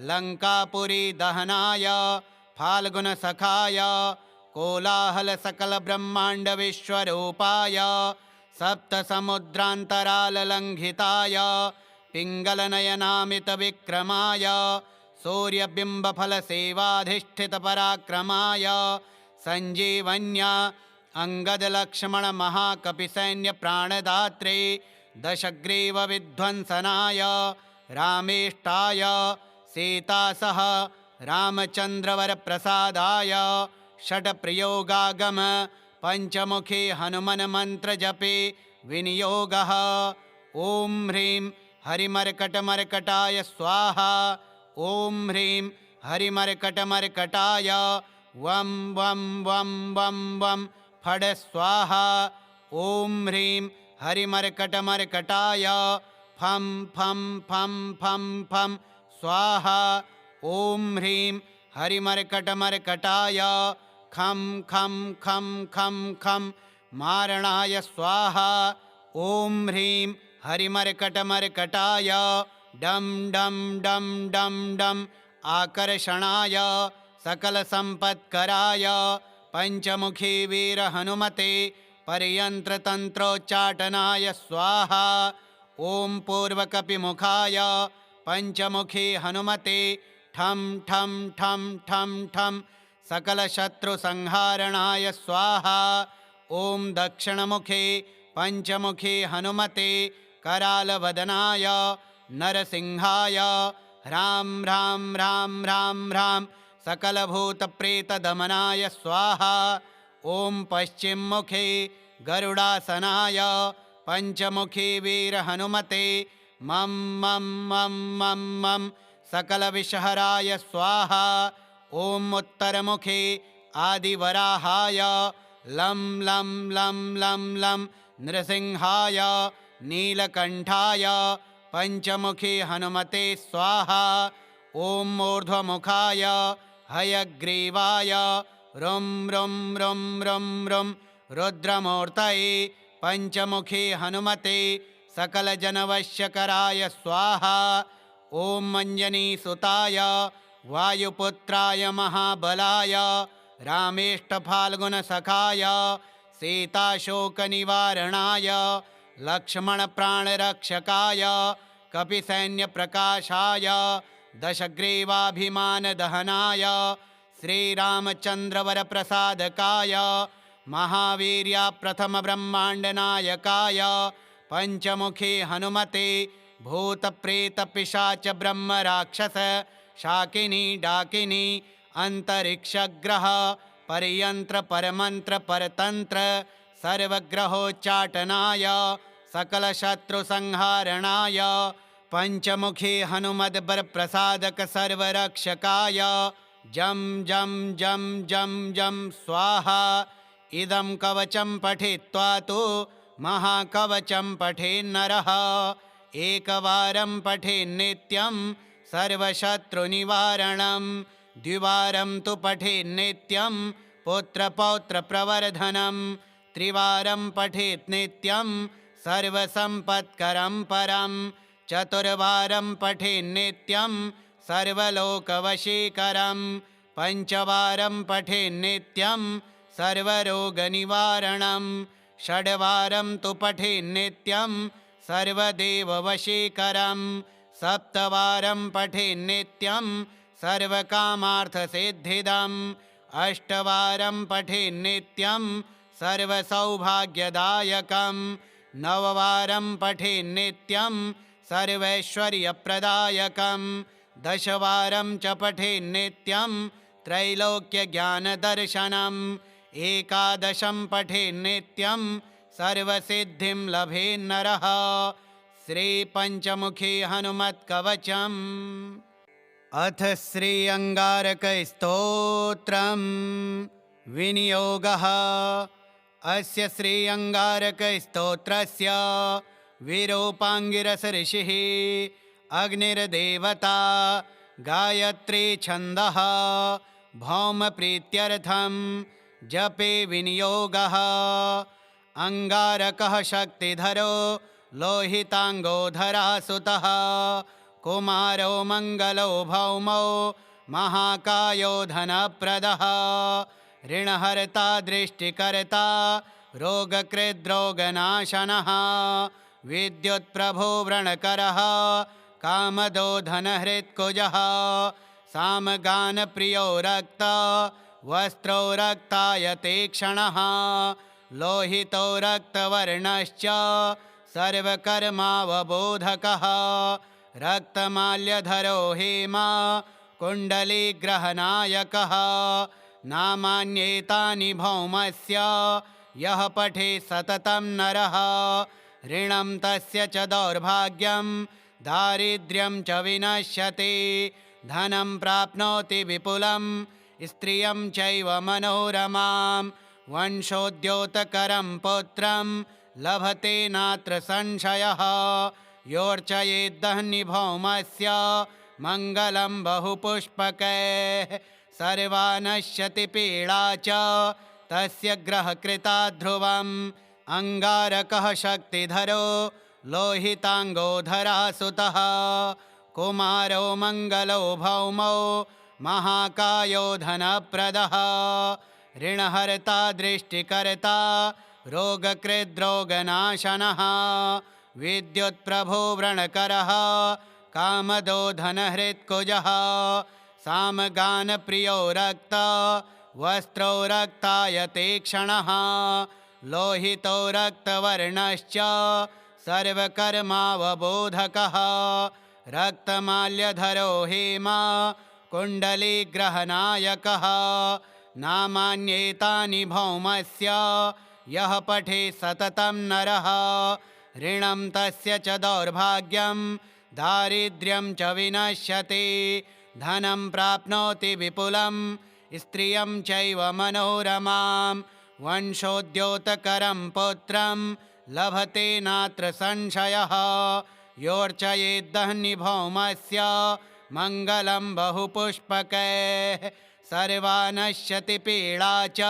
लङ्कापुरीदहनाय फाल्गुनसखाय कोलाहलसकलब्रह्माण्डविश्वरूपाय सप्तसमुद्रान्तराललङ्घिताय पिङ्गलनयनामितविक्रमाय सूर्यबिम्बफलसेवाधिष्ठितपराक्रमाय सञ्जीवन्या अङ्गदलक्ष्मणमहाकपिसैन्यप्राणदात्रे दशग्रीवविध्वंसनाय रामेष्टाय सीतासह रामचन्द्रवरप्रसादाय षट्प्रयोगागम पञ्चमुखे हनुमन्मन्त्रजपे विनियोगः। ॐ ह्रीं हरिमर्कटमर्कटाय स्वाहा। ॐ ह्रीं हरिमर्कटमर्कटाय वं वं वं वं वं फड स्वाहा। ॐ ह्रीं हरिमर्कटमर्कटाय फं फं फं फं फं स्वाहा। ॐ ह्रीं हरिमर्कटमर्कटाय खं खं खं खं खं मारणाय स्वाहा। ॐ ह्रीं हरिमर्कटमर्कटाय डं डं डं डं डं आकर्षणाय सकलसम्पत्कराय पञ्चमुखी वीरहनुमते पर्यन्त्रतन्त्रोच्चाटनाय स्वाहा। ॐ पूर्वकपिमुखाय पञ्चमुखी हनुमते ठं ठं ठं ठं ठं सकलशत्रुसंहारणाय स्वाहा। ॐ दक्षिणमुखे पञ्चमुखी हनुमते करालवदनाय नरसिंहाय ह्रां ह्रां ह्रां ह्रां ह्रां सकलभूतप्रेतदमनाय स्वाहा। ॐ पश्चिममुखे गरुडासनाय पञ्चमुखी वीरहनुमते मं मं मं मं मं सकलविषहराय स्वाहा। ॐ उत्तरमुखे आदिवराहाय लं लं लं लं लं नृसिंहाय नीलकण्ठाय पञ्चमुखी हनुमते स्वाहा। ॐ ऊर्ध्वमुखाय हयग्रीवाय रुं रुं रुं रुं रुं रुद्रमूर्तये पञ्चमुखी हनुमते सकलजनवश्यकराय स्वाहा। ॐ अञ्जनीसुताय वायुपुत्राय महाबलाय रामेष्टफाल्गुनसखाय सीताशोकनिवारणाय लक्ष्मणप्राणरक्षकाय कपिसैन्यप्रकाशाय दशग्रीवाभिमानदहनाय श्रीरामचन्द्रवरप्रसादकाय महावीर्याप्रथमब्रह्माण्डनायकाय पञ्चमुखी हनुमते भूतप्रेतपिशाच ब्रह्मराक्षस शाकिनी डाकिनी अन्तरिक्षग्रह पर्यन्त्र परमन्त्र परतन्त्र सर्वग्रहोच्चाटनाय सकलशत्रुसंहारणाय पञ्चमुखी हनुमद्वरप्रसादक सर्वरक्षकाय जं जं जं जं जं स्वाहा। इदं कवचं पठित्वा तु महाकवचं पठेन्नरः एकवारं पठेन्नित्यं सर्वशत्रुनिवारणं द्विवारं तु पठेन्नित्यं पुत्रपौत्रप्रवर्धनं त्रिवारं पठेत् नित्यं सर्वसम्पत्करं परं चतुर्वारं पठेन्नित्यं सर्वलोकवशीकरं पञ्चवारं पठेन्नित्यं सर्वरोगनिवारणं षड्वारं तु पठेन्नित्यं सर्वदेववशीकरं सप्तवारं पठेन्नित्यं सर्वकामार्थसिद्धिदम् अष्टवारं पठेन्नित्यं सर्वसौभाग्यदायकं नववारं पठेन्नित्यं सर्वैश्वर्यप्रदायकं दशवारं च पठेन्नित्यं त्रैलोक्यज्ञानदर्शनम् एकादशं पठेन्नित्यं सर्वसिद्धिं लभेन्नरः। श्रीपञ्चमुखी हनुमत्कवचम्। अथ श्री अंगारकस्तोत्रम् विनियोगः। अस्य श्री अंगारकस्तोत्रस्य विरूपाङ्गिरस ऋषिः अग्निर्देवता गायत्री छन्दः भौमप्रीत्यर्थं जपे विनियोगः। अंगारकः शक्तिधरो लोहितांगोधरासुतः कुमारो मंगलो भौमो महाकायो धनप्रदः ऋणहर्ता दृष्टिकर्ता रोगकृद्रोगनाशनः विद्युत्प्रभो व्रणकरः कामदो धनहृत्कुजः सामगानप्रियो रक्त वस्त्रो रक्तायतेक्षणः लोहितो रक्तवर्णश्च सर्वकर्मावबोधकः रक्तमाल्यधरो हेमा कुण्डलीग्रहनायकः नामान्येतानि भौमस्य यः पठे सततं नरः ऋणं तस्य च दौर्भाग्यं दारिद्र्यं च विनश्यति धनं प्राप्नोति विपुलं स्त्रियं चैव मनोरमां वंशोद्योतकरं पुत्रं लभते नात्र संशयः योर्चयेद्दह्निभौमस्य मङ्गलं बहुपुष्पकैः सर्वा नश्यति पीडा च तस्य ग्रहकृता ध्रुवम् अंगारकः शक्तिधरो लोहितांगोधरासुतः कुमारो मंगलो भौमो महाकायो धनप्रदः ऋणहर्ता दृष्टिकर्ता रोगकृद्रोगनाशनः विद्युत्प्रभो व्रणकरः कामदो धनहृत्कुजः सामगानप्रियो रक्त वस्त्रो रक्तायतेक्षणः लोहितो रक्तवर्णश्च सर्वकर्मावबोधकः रक्तमाल्यधरो हेमा कुण्डलीग्रहनायकः नामान्येतानि भौमस्य यः पठे सततं नरः ऋणं तस्य च दौर्भाग्यं दारिद्र्यं च विनश्यति धनं प्राप्नोति विपुलं स्त्रियं चैव मनोरमां वंशोद्योतकरं पुत्रं लभते नात्र संशयः योर्चयेद्दह्निभौमस्य मङ्गलं बहुपुष्पकैः सर्वा नश्यति पीडा च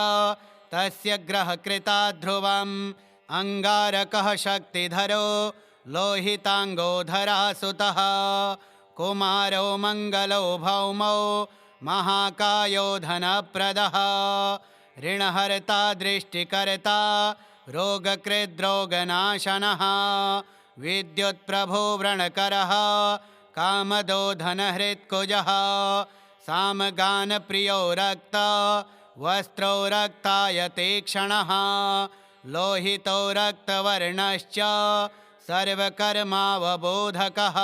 तस्य ग्रहकृता ध्रुवम् अंगारकः शक्तिधरो लोहितांगोधरासुतः कुमारो मंगलो भौमो महाकायो धनप्रदः ऋणहर्ता दृष्टिकर्ता रोगकृद्रोगनाशनः विद्युत्प्रभो व्रणकरः कामदो धनहृत्कुजः सामगानप्रियो रक्त वस्त्रो रक्तायतेक्षणः लोहितो रक्तवर्णश्च सर्वकर्मावबोधकः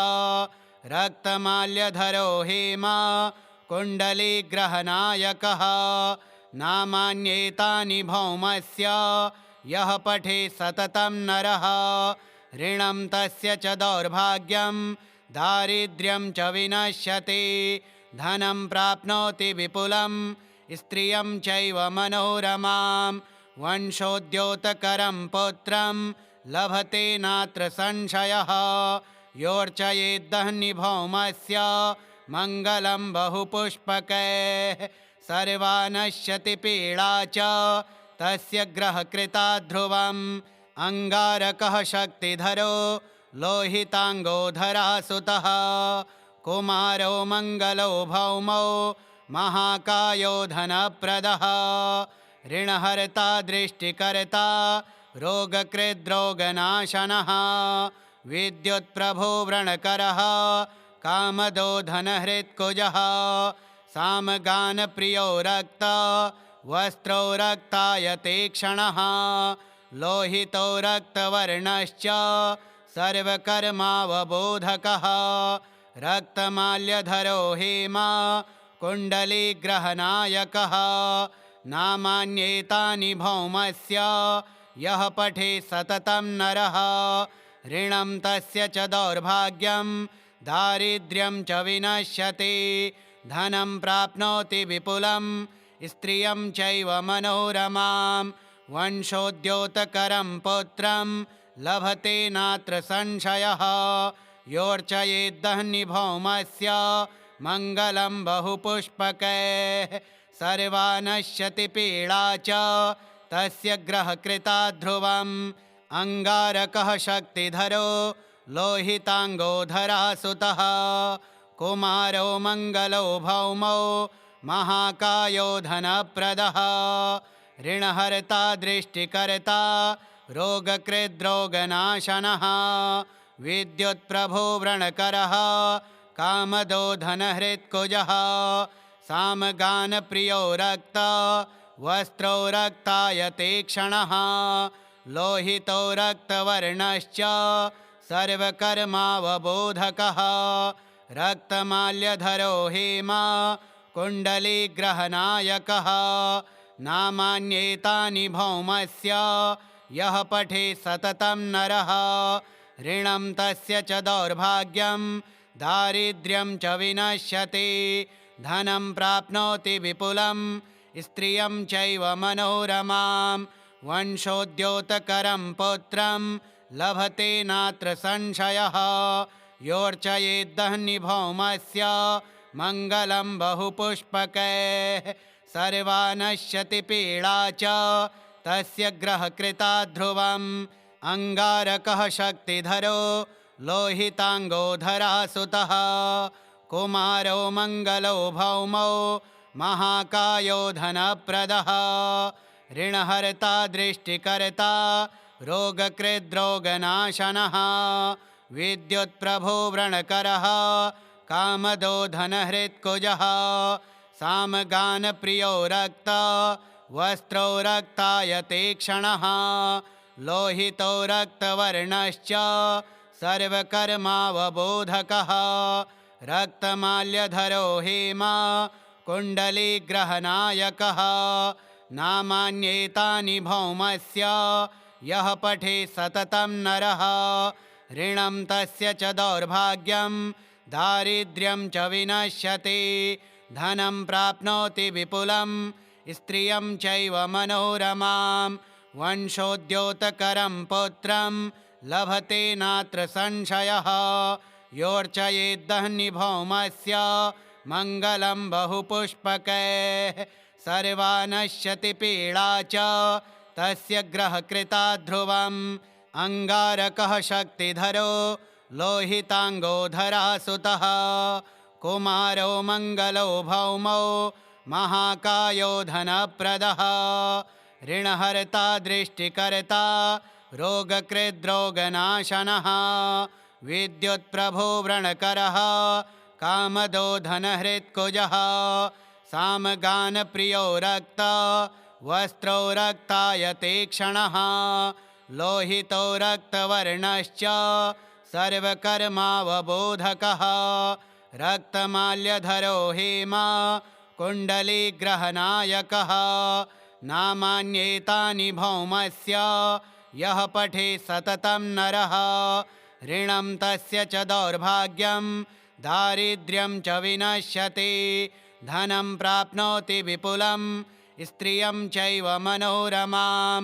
रक्तमाल्यधरो हेमा कुण्डलीग्रहनायकः नामान्येतानि भौमस्य यः पठे सततं नरः ऋणं तस्य च दौर्भाग्यं दारिद्र्यं च विनश्यति धनं प्राप्नोति विपुलं स्त्रियं चैव मनोरमां वंशोद्योतकरं पुत्रं लभते नात्र संशयः योर्चयेद्दह्निभौमस्य मङ्गलं बहुपुष्पकैः सर्वा नश्यति पीडा च तस्य ग्रहकृता ध्रुवम् अंगारकः शक्तिधरो लोहितांगोधरासुतः कुमारो मंगलो भौमो महाकायो धनप्रदः ऋणहर्ता दृष्टिकर्ता रोगकृद्रोगनाशनः विद्युत्प्रभो व्रणकरः कामदो धनहृत्कुजः सामगानप्रियो रक्त वस्त्रो रक्तायते क्षणः लोहितो रक्तवर्णश्च सर्वकर्मावबोधकः रक्तमाल्यधरो हेमा कुण्डलीग्रहनायकः नामान्येतानि भौमस्य यः पठे सततं नरः ऋणं तस्य च दौर्भाग्यं दारिद्र्यं च विनश्यति धनं प्राप्नोति विपुलं स्त्रियं चैव मनोरमां वंशोद्योतकरं पुत्रं लभते नात्र संशयः योर्चयेद्धन्निभौमस्य मङ्गलं बहुपुष्पकैः सर्वा नश्यति पीडा च तस्य ग्रहकृता ध्रुवम् अङ्गारकः शक्तिधरो लोहिताङ्गो धरासुतः कुमारो मङ्गलो भौमो महाकायो धनप्रदः ऋणहर्ता दृष्टिकर्ता रोगकृद्रोगनाशनः विद्युत्प्रभो व्रणकरः कामदो धनहृत्कुजः सामगानप्रियो रक्त वस्त्रो रक्तायते क्षणः लोहितो रक्तवर्णश्च सर्वकर्मावबोधकः रक्तमाल्यधरो हेमा कुण्डलीग्रहनायकः नामान्येतानि भौमस्य यः पठे सततं नरः ऋणं तस्य च दौर्भाग्यं दारिद्र्यं च विनश्यति धनं प्राप्नोति विपुलं स्त्रियं चैव मनोरमां वंशोद्योतकरं पुत्रं लभते नात्र संशयः योर्चयेद्धन्निभौमस्य मङ्गलं बहुपुष्पकैः सर्वा नश्यति पीडा च तस्य ग्रहकृता ध्रुवम् अङ्गारकः शक्तिधरो लोहिताङ्गो धरासुतः कुमारो मङ्गलो भौमो महाकायो धनप्रदः ऋणहर्ता दृष्टिकर्ता रोगकृद्रोगनाशनः विद्युत्प्रभो व्रणकरः कामदो धनहृत्कुजः सामगानप्रियो रक्त वस्त्रो रक्तायते क्षणः लोहितो रक्तवर्णश्च सर्वकर्मावबोधकः रक्तमाल्यधरो हेमा कुण्डलीग्रहनायकः नामान्येतानि भौमस्य यः पठे सततं नरः ऋणं तस्य च दौर्भाग्यं दारिद्र्यं च विनश्यति धनं प्राप्नोति विपुलं स्त्रियं चैव मनोरमां वंशोद्योतकरं पुत्रं लभते नात्र संशयः योर्चयेद्धन्निभौमस्य मङ्गलं बहुपुष्पकैः सर्वा नश्यति पीडा च तस्य ग्रहकृता ध्रुवम् अङ्गारकः शक्तिधरो लोहिताङ्गो धरासुतः कुमारो मङ्गलो भौमो महाकायो धनप्रदः ऋणहर्ता दृष्टिकर्ता रोगकृद्रोगनाशनः विद्युत्प्रभो व्रणकरः कामदो धनहृत्कुजः सामगानप्रियो रक्त वस्त्रो रक्तायते क्षणः लोहितो रक्तवर्णश्च सर्वकर्मावबोधकः रक्तमाल्यधरो हेमा कुण्डलीग्रहनायकः नामान्येतानि भौमस्य यः पठे सततं नरः ऋणं तस्य च दौर्भाग्यं दारिद्र्यं च विनश्यति धनं प्राप्नोति विपुलं स्त्रियं चैव मनोरमां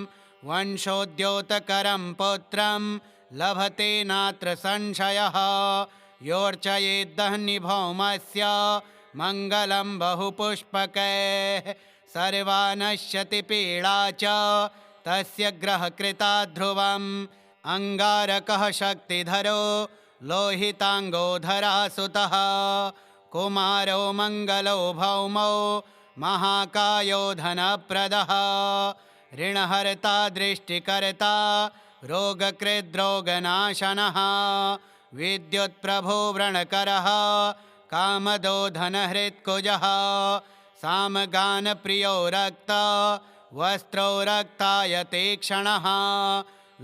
वंशोद्योतकरं पुत्रं लभते नात्र संशयः योर्चयेद्धन्निभौमस्य मङ्गलं बहुपुष्पकैः सर्वा नश्यति पीडा च तस्य ग्रहकृता ध्रुवम् अङ्गारकः शक्तिधरो लोहिताङ्गो धरासुतः कुमारो मङ्गलो भौमो महाकायो धनप्रदः ऋणहर्ता दृष्टिकर्ता रोगकृद्रोगनाशनः विद्युत्प्रभो व्रणकरः कामदो धनहृत्कुजः सामगानप्रियो रक्त वस्त्रो रक्तायते क्षणः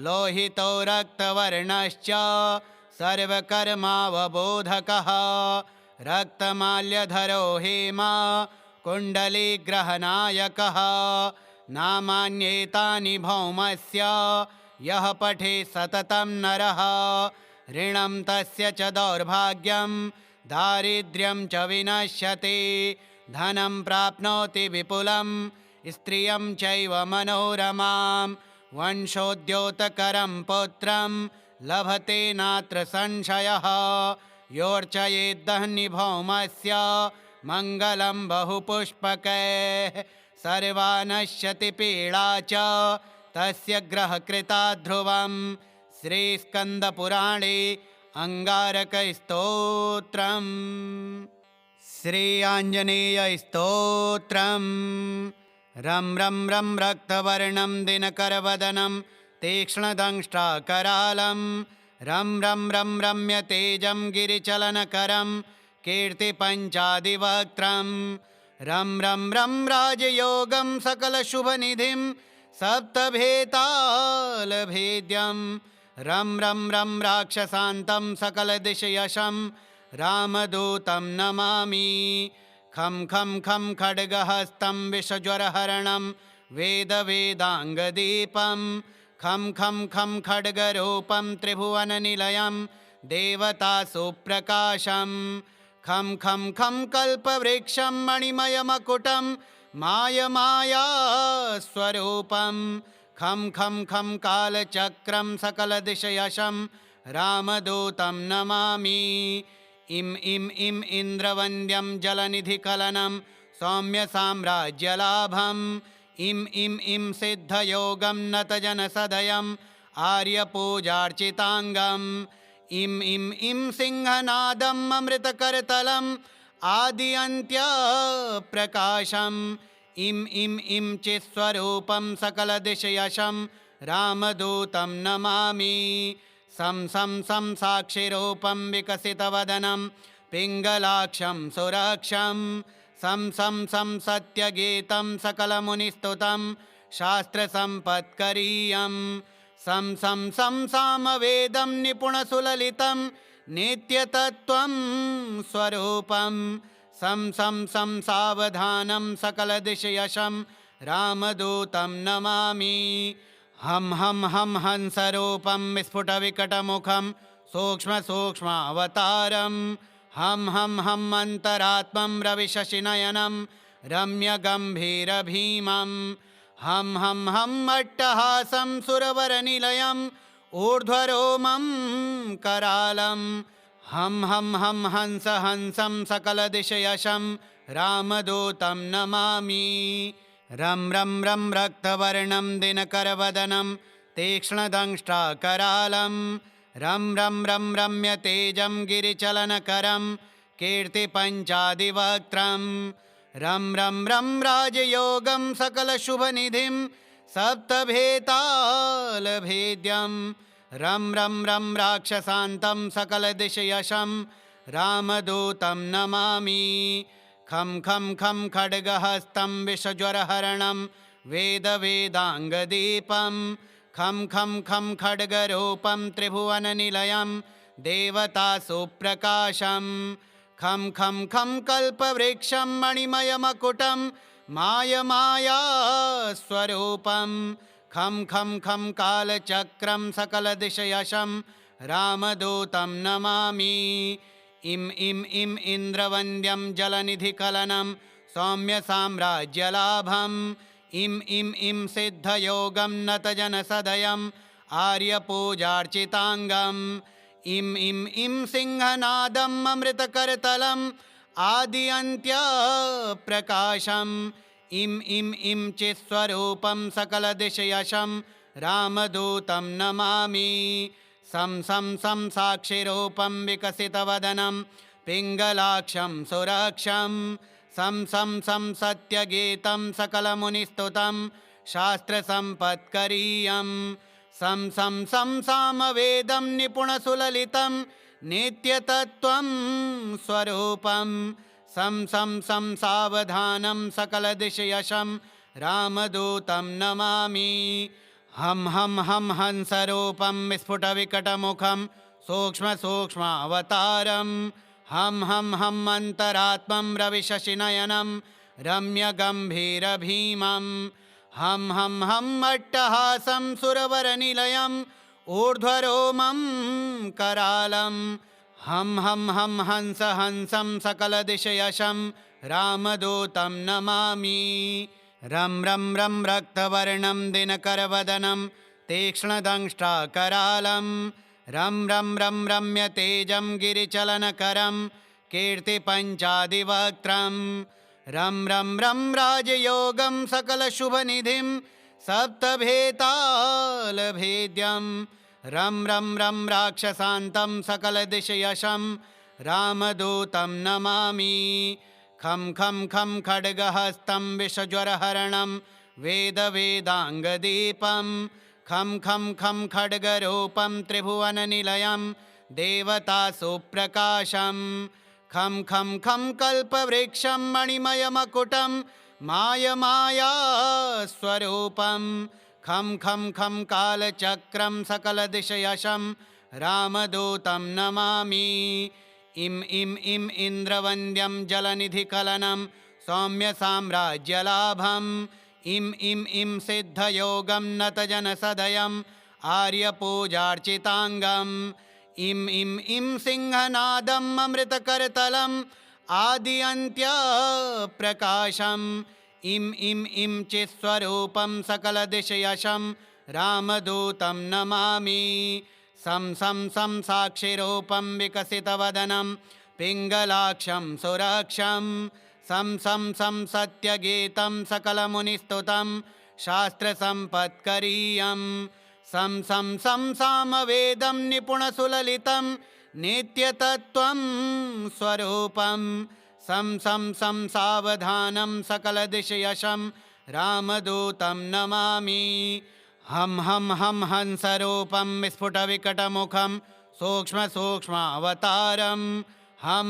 लोहितो रक्तवर्णश्च सर्वकर्मावबोधकः रक्तमाल्यधरो हेमा कुण्डलीग्रहनायकः नामान्येतानि भौमस्य यः पठे सततं नरः ऋणं तस्य च दौर्भाग्यं दारिद्र्यं च विनश्यति धनं प्राप्नोति विपुलं स्त्रियं चैव मनोरमां वंशोद्योतकरं पुत्रं लभते नात्र संशयः योर्चयेद्दह्नि भौमस्य मङ्गलं बहुपुष्पकैः सर्वा नश्यति पीडा च तस्य ग्रहकृता ध्रुवं श्रीस्कन्दपुराणे अंगारकस्तोत्रम् श्री आञ्जनेयस्तोत्रम् रं रं रं रक्तवर्णं दिनकरवदनं तीक्ष्णदंष्ट्राकरालं रं रं रं रम्यतेजं गिरिचलनकरं कीर्तिपञ्चादिवक्त्रं रं रं रं राजयोगं सकलशुभनिधिं सप्तभेतालभेद्यं रं रं रं राक्षसान्तं सकलदिशयशं रामदूतं नमामि खं खं खं खड्गहस्तं विषज्वरहरणं वेदवेदाङ्गदीपं खं खं खं खड्गरूपं त्रिभुवननिलयं देवतासुप्रकाशं खं खं खं कल्पवृक्षं मणिमयमकुटं मायमायास्वरूपं खं खं खं कालचक्रं सकलदिशयशं रामदूतं नमामि इं इं इं इन्द्रवन्द्यं जलनिधिकलनं सौम्यसाम्राज्यलाभम् इं इं इं सिद्धयोगं नतजनसदयम् आर्यपूजार्चिताङ्गम् इं इं इं सिंहनादम् अमृतकरतलम् आद्यन्त्यप्रकाशम् इं इं इं चित्स्वरूपं सकलदिशयशं रामदूतं नमामि सं सं सं साक्षिरूपं विकसितवदनं पिङ्गलाक्षं सुरक्षं सं सं सं सत्यगीतं सकलमुनिस्तुतं शास्त्रसम्पत्करीयं सं सं सं सामवेदं निपुणसुललितं नित्यतत्त्वं स्वरूपं सं सं सं सावधानं सकलदिशयशं रामदूतं नमामि हम हम हम हंसरूपं विस्फुटविकटमुखं सूक्ष्मसूक्ष्मावतारं हम हम हम अन्तरात्मं रविशशिनयनं रम्यगम्भीरभीमं हम हम हम अट्टहासं सुरवरनिलयम् ऊर्ध्वरोमं करालं हम हम हम हंस हंसं सकलदिशयशं रामदूतं नमामि रं रं रं रक्तवर्णं दिनकरवदनं तीक्ष्णदंष्ट्राकरालं रं रं रं रम्यतेजं गिरिचलनकरं कीर्तिपञ्चादिवक्त्रं रं रं रं राजयोगं सकलशुभनिधिं सप्तभेतालभेद्यं रं रं रं राक्षसान्तं सकलदिशयशं रामदूतं नमामि खं खं खं खड्गहस्तं विषज्वरहरणं वेदवेदाङ्गदीपं खं खं खं खड्गरूपं त्रिभुवननिलयं देवतासुप्रकाशं खं खं खं कल्पवृक्षं मणिमयमकुटं मायमायास्वरूपं खं खं खं कालचक्रं सकलदिशयशं रामदूतं नमामि इं इं इं इन्द्रवन्द्यं जलनिधिकलनं सौम्यसाम्राज्यलाभम् इं इं इं सिद्धयोगं नतजनसदयम् आर्यपूजार्चिताङ्गम् इं इं इं सिंहनादम् अमृतकरतलम् आद्यन्त्यप्रकाशम् इं इं इं चित्स्वरूपं सकलदिशयशं रामदूतं नमामि सं सं सं साक्षिरूपं विकसितवदनं पिङ्गलाक्षं सुरक्षं सं सं सं सत्यगीतं सकलमुनिस्तुतं शास्त्रसम्पत्करीयं सं सामवेदं निपुणसुललितं नित्यतत्त्वं स्वरूपं सं सावधानं सकलदिशयशं रामदूतं नमामि। हं हंसरूपं विस्फुटविकटमुखं सूक्ष्मसूक्ष्मावतारं हं अन्तरात्मं रविशशिनयनं रम्यगम्भीरभीमं हं अट्टहासं सुरवरनिलयं ऊर्ध्वरोमं करालं हं हंसं सकलदिशयशं रामदूतं नमामि। रं रक्तवर्णं दिनकरवदनं तीक्ष्णदंष्ट्राकरालं रं रम्यतेजं गिरिचलनकरं कीर्तिपञ्चादिवक्त्रं रं राजयोगं सकलशुभनिधिं सप्तभेतालभेद्यं रं राक्षसान्तं सकलदिशयशं रामदूतं नमामि। खं खड्गहस्तं विषज्वरहरणं वेदाङ्गदीपं खं खड्गरूपं त्रिभुवननिलयं देवतासुप्रकाशं खं कल्पवृक्षं मणिमयमकुटं मायमायास्वरूपं खं कालचक्रं सकलदिशयशं रामदूतं नमामि। इं इन्द्रवन्द्यं जलनिधिकलनं सौम्यसाम्राज्यलाभम् इं सिद्धयोगं नतजनसदयं आर्यपूजार्चिताङ्गम् इं सिंहनादम् अमृतकरतलम् आद्यन्त्यप्रकाशम् इं चित्स्वरूपं सकलदिशयशं रामदूतं नमामि। सं साक्षिरूपं विकसितवदनं पिङ्गलाक्षं सुरक्षं सं सत्यगीतं सकलमुनिस्तुतं शास्त्रसम्पत्करीयं सं सामवेदं निपुणसुललितं नित्यतत्त्वं स्वरूपं सं सावधानं सकलदिशयशं रामदूतं नमामि। हं हंसरूपं विस्फुटविकटमुखं सूक्ष्मसूक्ष्मावतारं हं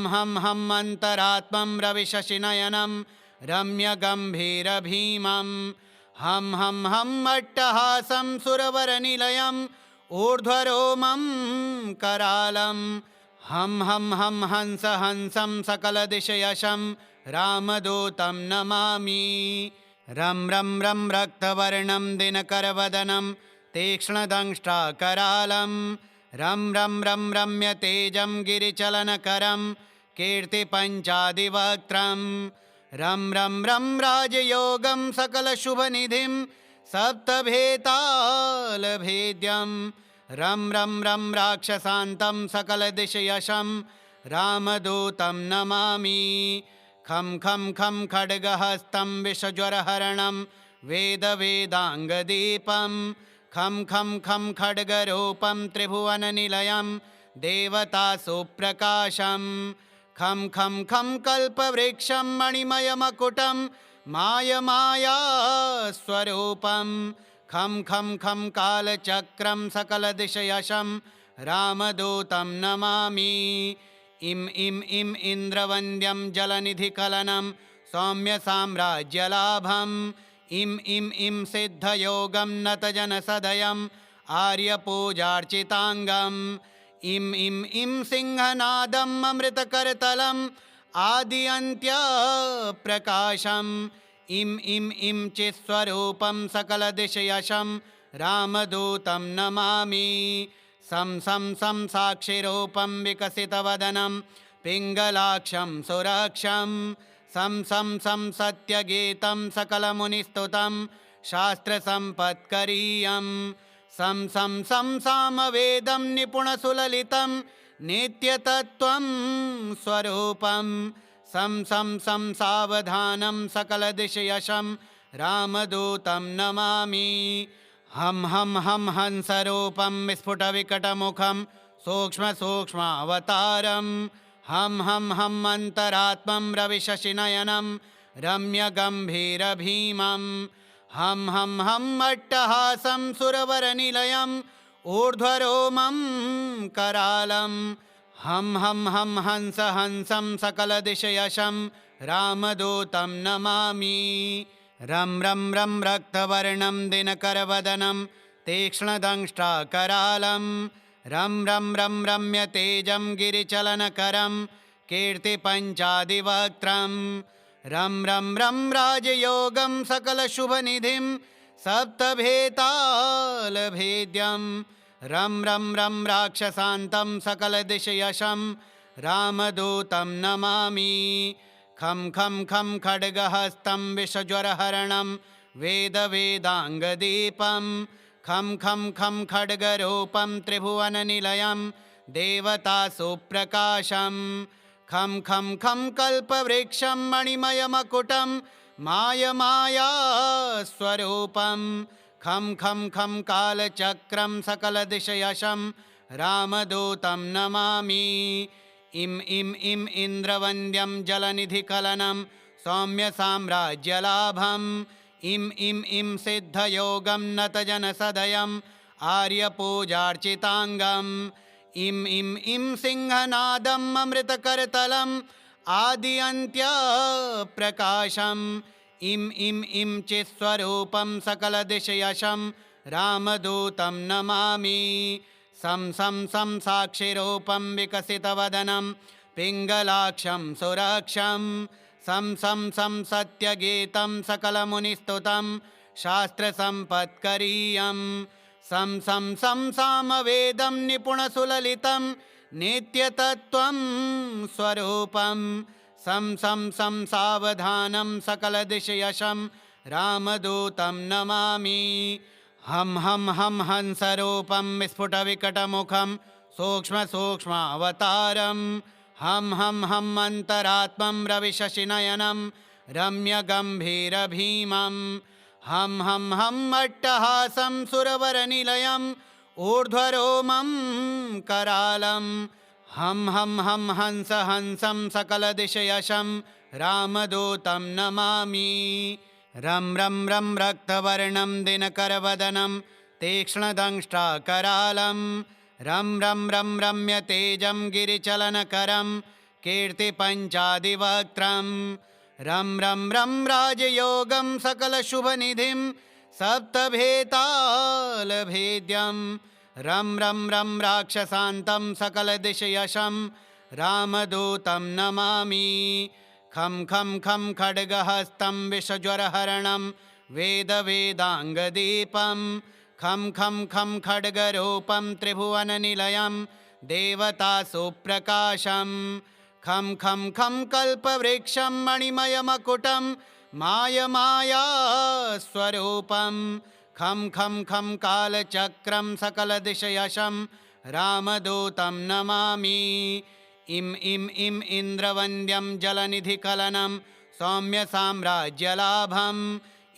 अन्तरात्मं रविशशिनयनं रम्यगम्भीरभीमं हं अट्टहासं सुरवरनिलयं ऊर्ध्वरोमं करालं हं हंसं सकलदिशयशं रामदूतं नमामि। रं रक्तवर्णं दिनकरवदनं तीक्ष्णदंष्ट्राकरालं रं रम्यतेजं गिरिचलनकरं कीर्तिपञ्चादिवक्त्रं रं राजयोगं सकलशुभनिधिं सप्तभेतालभेद्यं रं राक्षसान्तं सकलदिशयशं रामदूतं नमामि। खं खड्गहस्तं विषज्वरहरणं वेदाङ्गदीपं खं खड्गरूपं त्रिभुवननिलयं देवतासुप्रकाशं खं कल्पवृक्षं मणिमयमकुटं मायमायास्वरूपं खं कालचक्रं सकलदिशयशं रामदूतं नमामि। इं इन्द्रवन्द्यं जलनिधिकलनं सौम्यसाम्राज्यलाभम् इं सिद्धयोगं नतजनसदयं आर्यपूजार्चिताङ्गम् इं सिंहनादम् अमृतकरतलम् आद्यन्त्यप्रकाशम् इं चित्स्वरूपं सकलदिशयशं रामदूतं नमामि। सं साक्षिरूपं विकसितवदनं पिङ्गलाक्षं सुरक्षं सं सत्यगीतं सकलमुनिस्तुतं शास्त्रसम्पत्करीयं सं सामवेदं निपुणसुललितं नित्यतत्त्वं स्वरूपं सं सावधानं सकलदिशयशं रामदूतं नमामि। हं हंसरूपं विस्फुटविकटमुखं सूक्ष्मसूक्ष्मावतारं हं अन्तरात्मं रविशशिनयनं रम्यगम्भीरभीमं हं अट्टहासं सुरवरनिलयम् ऊर्ध्वरोमं करालं हं हंस हंसं सकलदिशयशं रामदूतं नमामि रं रक्तवर्णं दिनकरवदनं तीक्ष्णदंष्ट्राकरालं रं रम्यतेजं गिरिचलनकरं कीर्तिपञ्चादिवक्त्रं रं राजयोगं सकलशुभनिधिं सप्तभेतालभेद्यं रं राक्षसान्तं सकलदिशयशं रामदूतं नमामि खं खड्गहस्तं विषज्वरहरणं वेदाङ्गदीपं खं खड्गरूपं त्रिभुवननिलयं देवतासुप्रकाशं खं कल्पवृक्षं मणिमयमकुटं मायमायास्वरूपं खं कालचक्रं सकलदिशयशं रामदूतं नमामि इं इन्द्रवन्द्यं जलनिधिकलनं सौम्यसाम्राज्यलाभम् इं सिद्धयोगं नतजनसदयम् आर्यपूजार्चिताङ्गम् इं सिंहनादम् अमृतकरतलम् आद्यन्त्यप्रकाशम् इं चित्स्वरूपं सकलदिशयशं रामदूतं नमामि सं साक्षिरूपं विकसितवदनं पिङ्गलाक्षं सुरक्षं सं सत्यगीतं सकलमुनिस्तुतं शास्त्रसम्पत्करीयं सं सामवेदं निपुणसुललितं नित्यतत्त्वं स्वरूपं सं सावधानं सकलदिशयशं रामदूतं नमामि हं हंसरूपं विस्फुटविकटमुखं सूक्ष्मावतारं हं अन्तरात्मं रविशशिनयनं रम्यगम्भीरभीमं हं अट्टहासं सुरवरनिलयम् ऊर्ध्वरोमं करालं हं हंस हंसं सकलदिशयशं रामदूतं नमामि रं रक्तवर्णं दिनकरवदनं तीक्ष्णदंष्ट्राकरालं रं रम्यतेजं गिरिचलनकरं कीर्तिपञ्चादिवक्त्रं रं राजयोगं सकलशुभनिधिं सप्तभेतालभेद्यं रं राक्षसान्तं सकलदिशयशं रामदूतं नमामि खं खड्गहस्तं विषज्वरहरणं वेदाङ्गदीपं खं खड्गरूपं त्रिभुवननिलयं देवतासुप्रकाशं खं कल्पवृक्षं मणिमयमकुटं मायमायास्वरूपं खं कालचक्रं सकलदिशयशं रामदूतं नमामि इं इन्द्रवन्द्यं जलनिधिकलनं सौम्यसाम्राज्यलाभम्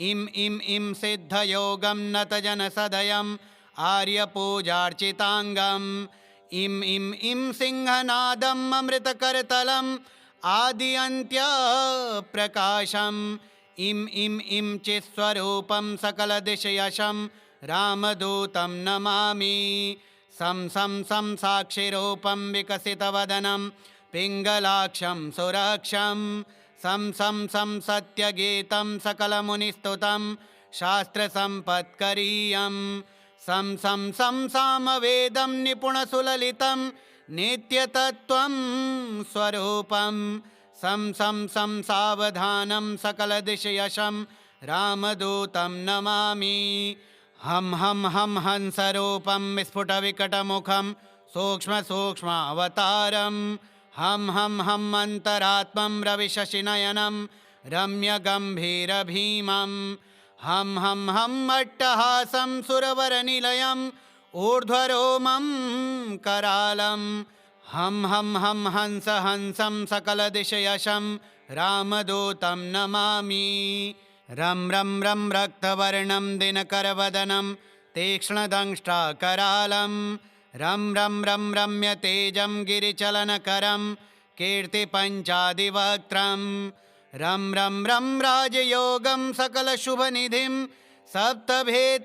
इं सिद्धयोगं नतजनसदयम् आर्यपूजार्चिताङ्गम् इं सिंहनादम् अमृतकरतलम् आद्यन्त्यप्रकाशम् इं चित्स्वरूपं सकलदिशयशं रामदूतं नमामि सं साक्षिरूपं विकसितवदनं पिङ्गलाक्षं सुरक्षं सं सत्यगीतं सकलमुनिस्तुतं शास्त्रसम्पत्करीयं सं सामवेदं निपुणसुललितं नित्यतत्त्वं स्वरूपं सं सावधानं सकलदिशयशं रामदूतं नमामि हं हंसरूपं विस्फुटविकटमुखं सूक्ष्मावतारं हं अन्तरात्मं रविशशिनयनं रम्यगम्भीरभीमं हं अट्टहासं सुरवरनिलयम् ऊर्ध्वरोमं करालं हं हंस हंसं सकलदिशयशं रामदूतं नमामि रं रक्तवर्णं दिनकरवदनं तीक्ष्णदंष्ट्राकरालं रं रम्यतेजं गिरिचलनकरं कीर्तिपञ्चादिवक्त्रं रं रं रं राजयोगं सकलशुभनिधिं सप्तभेतालभेद्यं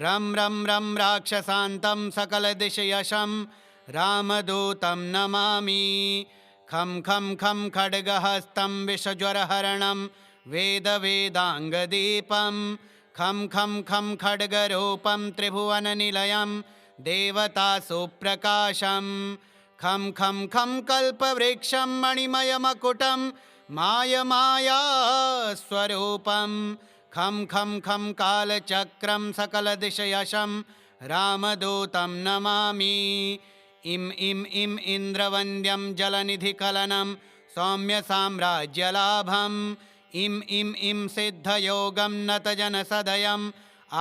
रं रं रं राक्षसान्तं सकलदिशयशं रामदूतं नमामि। खं खं खं खड्गहस्तं विषज्वरहरणं वेदवेदाङ्गदीपं खं खं खं खड्गरूपं त्रिभुवननिलयं देवतासुप्रकाशं खं खं खं कल्पवृक्षं मणिमयमकुटं मायमायास्वरूपं खं खं खं कालचक्रं सकलदिशयशं रामदूतं नमामि। इं इं इं इन्द्रवन्द्यं जलनिधिकलनं सौम्यसाम्राज्यलाभम् इं इं इं सिद्धयोगं नतजनसदयम्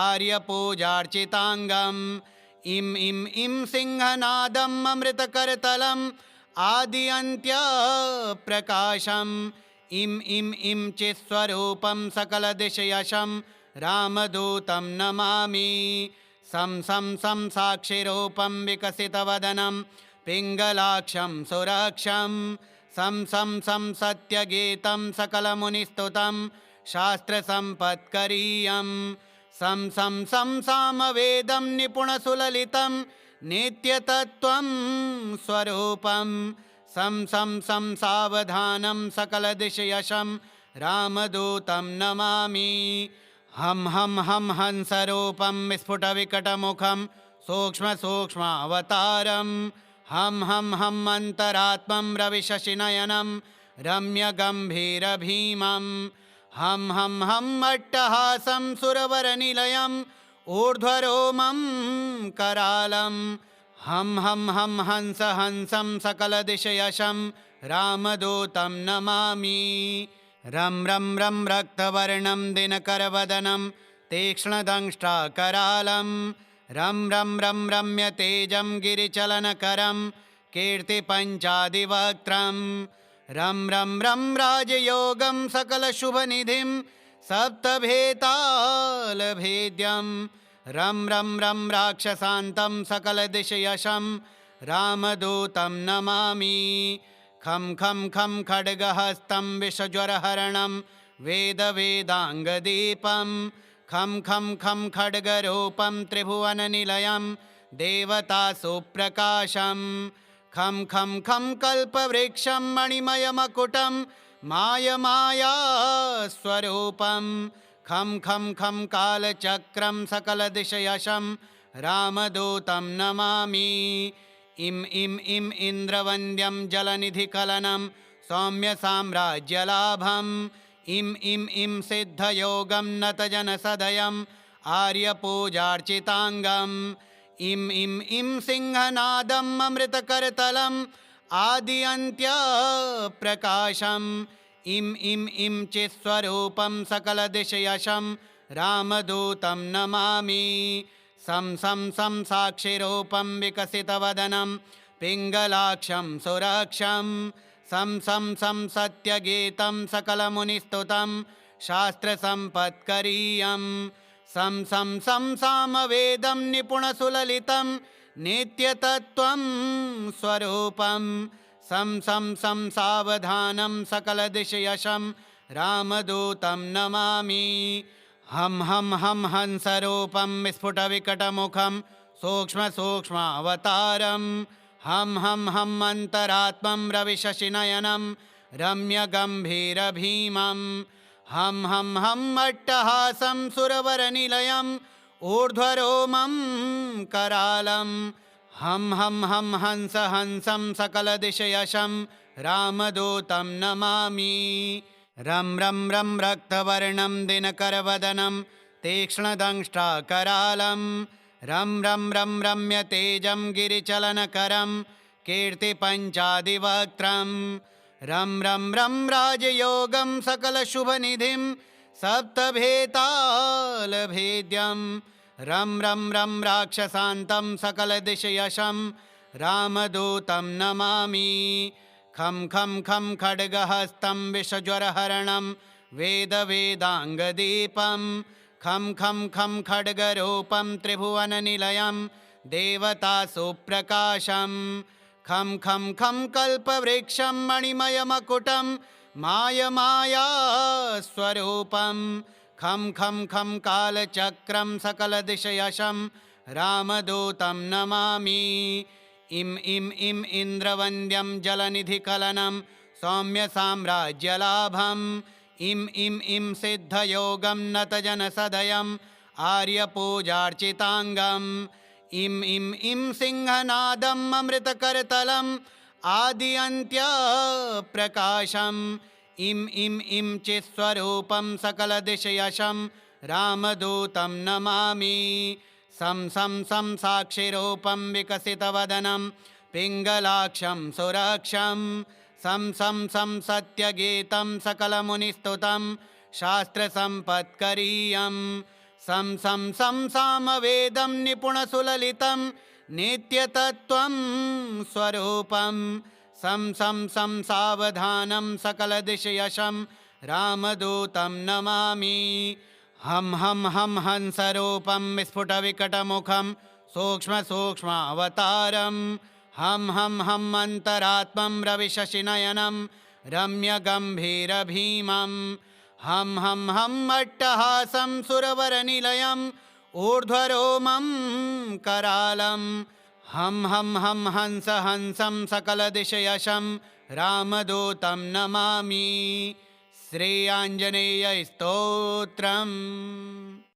आर्यपूजार्चिताङ्गम् इं इं इं सिंहनादम् अमृतकरतलम् आद्यन्त्यप्रकाशम् इं इं इं चित्स्वरूपं सकलदिशयशं रामदूतं नमामि। सं सं सं साक्षिरूपं विकसितवदनं पिङ्गलाक्षं सुरक्षं सं सं सं सत्यगीतं सकलमुनिस्तुतं शास्त्रसम्पत्करीयं सं सं सं सामवेदं निपुणसुललितं नित्यतत्त्वं स्वरूपं सं सं सं सावधानं सकलदिशयशं रामदूतं नमामि। हं हं हं हंसरूपं विस्फुटविकटमुखं सूक्ष्मसूक्ष्मावतारं हं हं हं अन्तरात्मं रविशशिनयनं रम्यगम्भीरभीमं हं हं हं अट्टहासं सुरवरनिलयम् ऊर्ध्वरोमं करालं हं हं हं हंसहंसं सकलदिशयशं रामदूतं नमामि। रं रं रं रक्तवर्णं दिनकरवदनं तीक्ष्णदंष्ट्राकरालं रं रं रं रम्यतेजं गिरिचलनकरं कीर्तिपञ्चादिवक्त्रं रं रं रं राजयोगं सकलशुभनिधिं सप्तभेतालभेद्यं रं रं रं राक्षसान्तं सकलदिशयशं रामदूतं नमामि। खं खं खं खड्गहस्तं विषज्वरहरणं वेदवेदाङ्गदीपं खं खं खं खड्गरूपं त्रिभुवननिलयं देवतासुप्रकाशं खं खं खं कल्पवृक्षं मणिमयमकुटं मायमायास्वरूपं खं खं खं कालचक्रं सकलदिशयशं रामदूतं नमामि। इं इं इं इन्द्रवन्द्यं जलनिधिकलनं सौम्यसाम्राज्यलाभम् इं इं इं सिद्धयोगं नतजनसदयम् आर्यपूजार्चिताङ्गम् इं इं इं सिंहनादम् अमृतकरतलम् आद्यन्त्यप्रकाशम् इं इं इं चित्स्वरूपं सकलदिशयशं रामदूतं नमामि। सं सं सं साक्षिरूपं विकसितवदनं पिङ्गलाक्षं सुरक्षं सं सं सं सत्यगीतं सकलमुनिस्तुतं शास्त्रसम्पत्करीयं सं सं सं सामवेदं निपुणसुललितं नित्यतत्त्वं स्वरूपं सं सं सं सावधानं सकलदिशयशं रामदूतं नमामि। हं हं हं हंसरूपं विस्फुटविकटमुखं सूक्ष्मसूक्ष्मावतारं हं हं हं अन्तरात्मं रविशशिनयनं रम्यगम्भीरभीमं हं हं हं अट्टहासं सुरवरनिलयम् ऊर्ध्वरोमं करालं हं हं हं हंसहंसं सकलदिशयशं रामदूतं नमामि। रं रं रं रक्तवर्णं दिनकरवदनं तीक्ष्णदंष्ट्राकरालं रं रं रं रम्यतेजं गिरिचलनकरं कीर्तिपञ्चादिवक्त्रं रं रं रं राजयोगं सकलशुभनिधिं सप्तभेतालभेद्यं रं रं रं राक्षसान्तं सकलदिशयशं रामदूतं नमामि। खं खं खं खड्गहस्तं विषज्वरहरणं वेदवेदाङ्गदीपं खं खं खं खड्गरूपं त्रिभुवननिलयं देवतासुप्रकाशं खं खं खं कल्पवृक्षं मणिमयमकुटं मायमायास्वरूपं खं खं खं कालचक्रं सकलदिशयशं रामदूतं नमामि। इं इं इं इन्द्रवन्द्यं जलनिधिकलनं सौम्यसाम्राज्यलाभम् इं इं इं सिद्धयोगं नतजनसदयं आर्यपूजार्चिताङ्गम् इं इं इं सिंहनादम् अमृतकरतलम् आदिअन्त्यप्रकाशम् इं इं इं चित्स्वरूपं सकलदिशयशं रामदूतं नमामि। सं सं सं साक्षिरूपं विकसितवदनं पिङ्गलाक्षं सुरक्षं सं सं सं सत्यगीतं सकलमुनिस्तुतं शास्त्रसम्पत्करीयं सं सं सं सामवेदं निपुणसुललितं नित्यतत्त्वं स्वरूपं सं सं सं सावधानं सकलदिशयशं रामदूतं नमामि। हं हं हं हंसरूपं विस्फुटविकटमुखं सूक्ष्मसूक्ष्मावतारं हं हं हं अन्तरात्मं रविशशिनयनं रम्यगम्भीरभीमं हं हं हं अट्टहासं सुरवरनिलयम् ऊर्ध्वरोमं करालं हं हं हं हंस हंसं सकलदिशयशं रामदूतं नमामि। श्री आञ्जनेयस्तोत्रम्।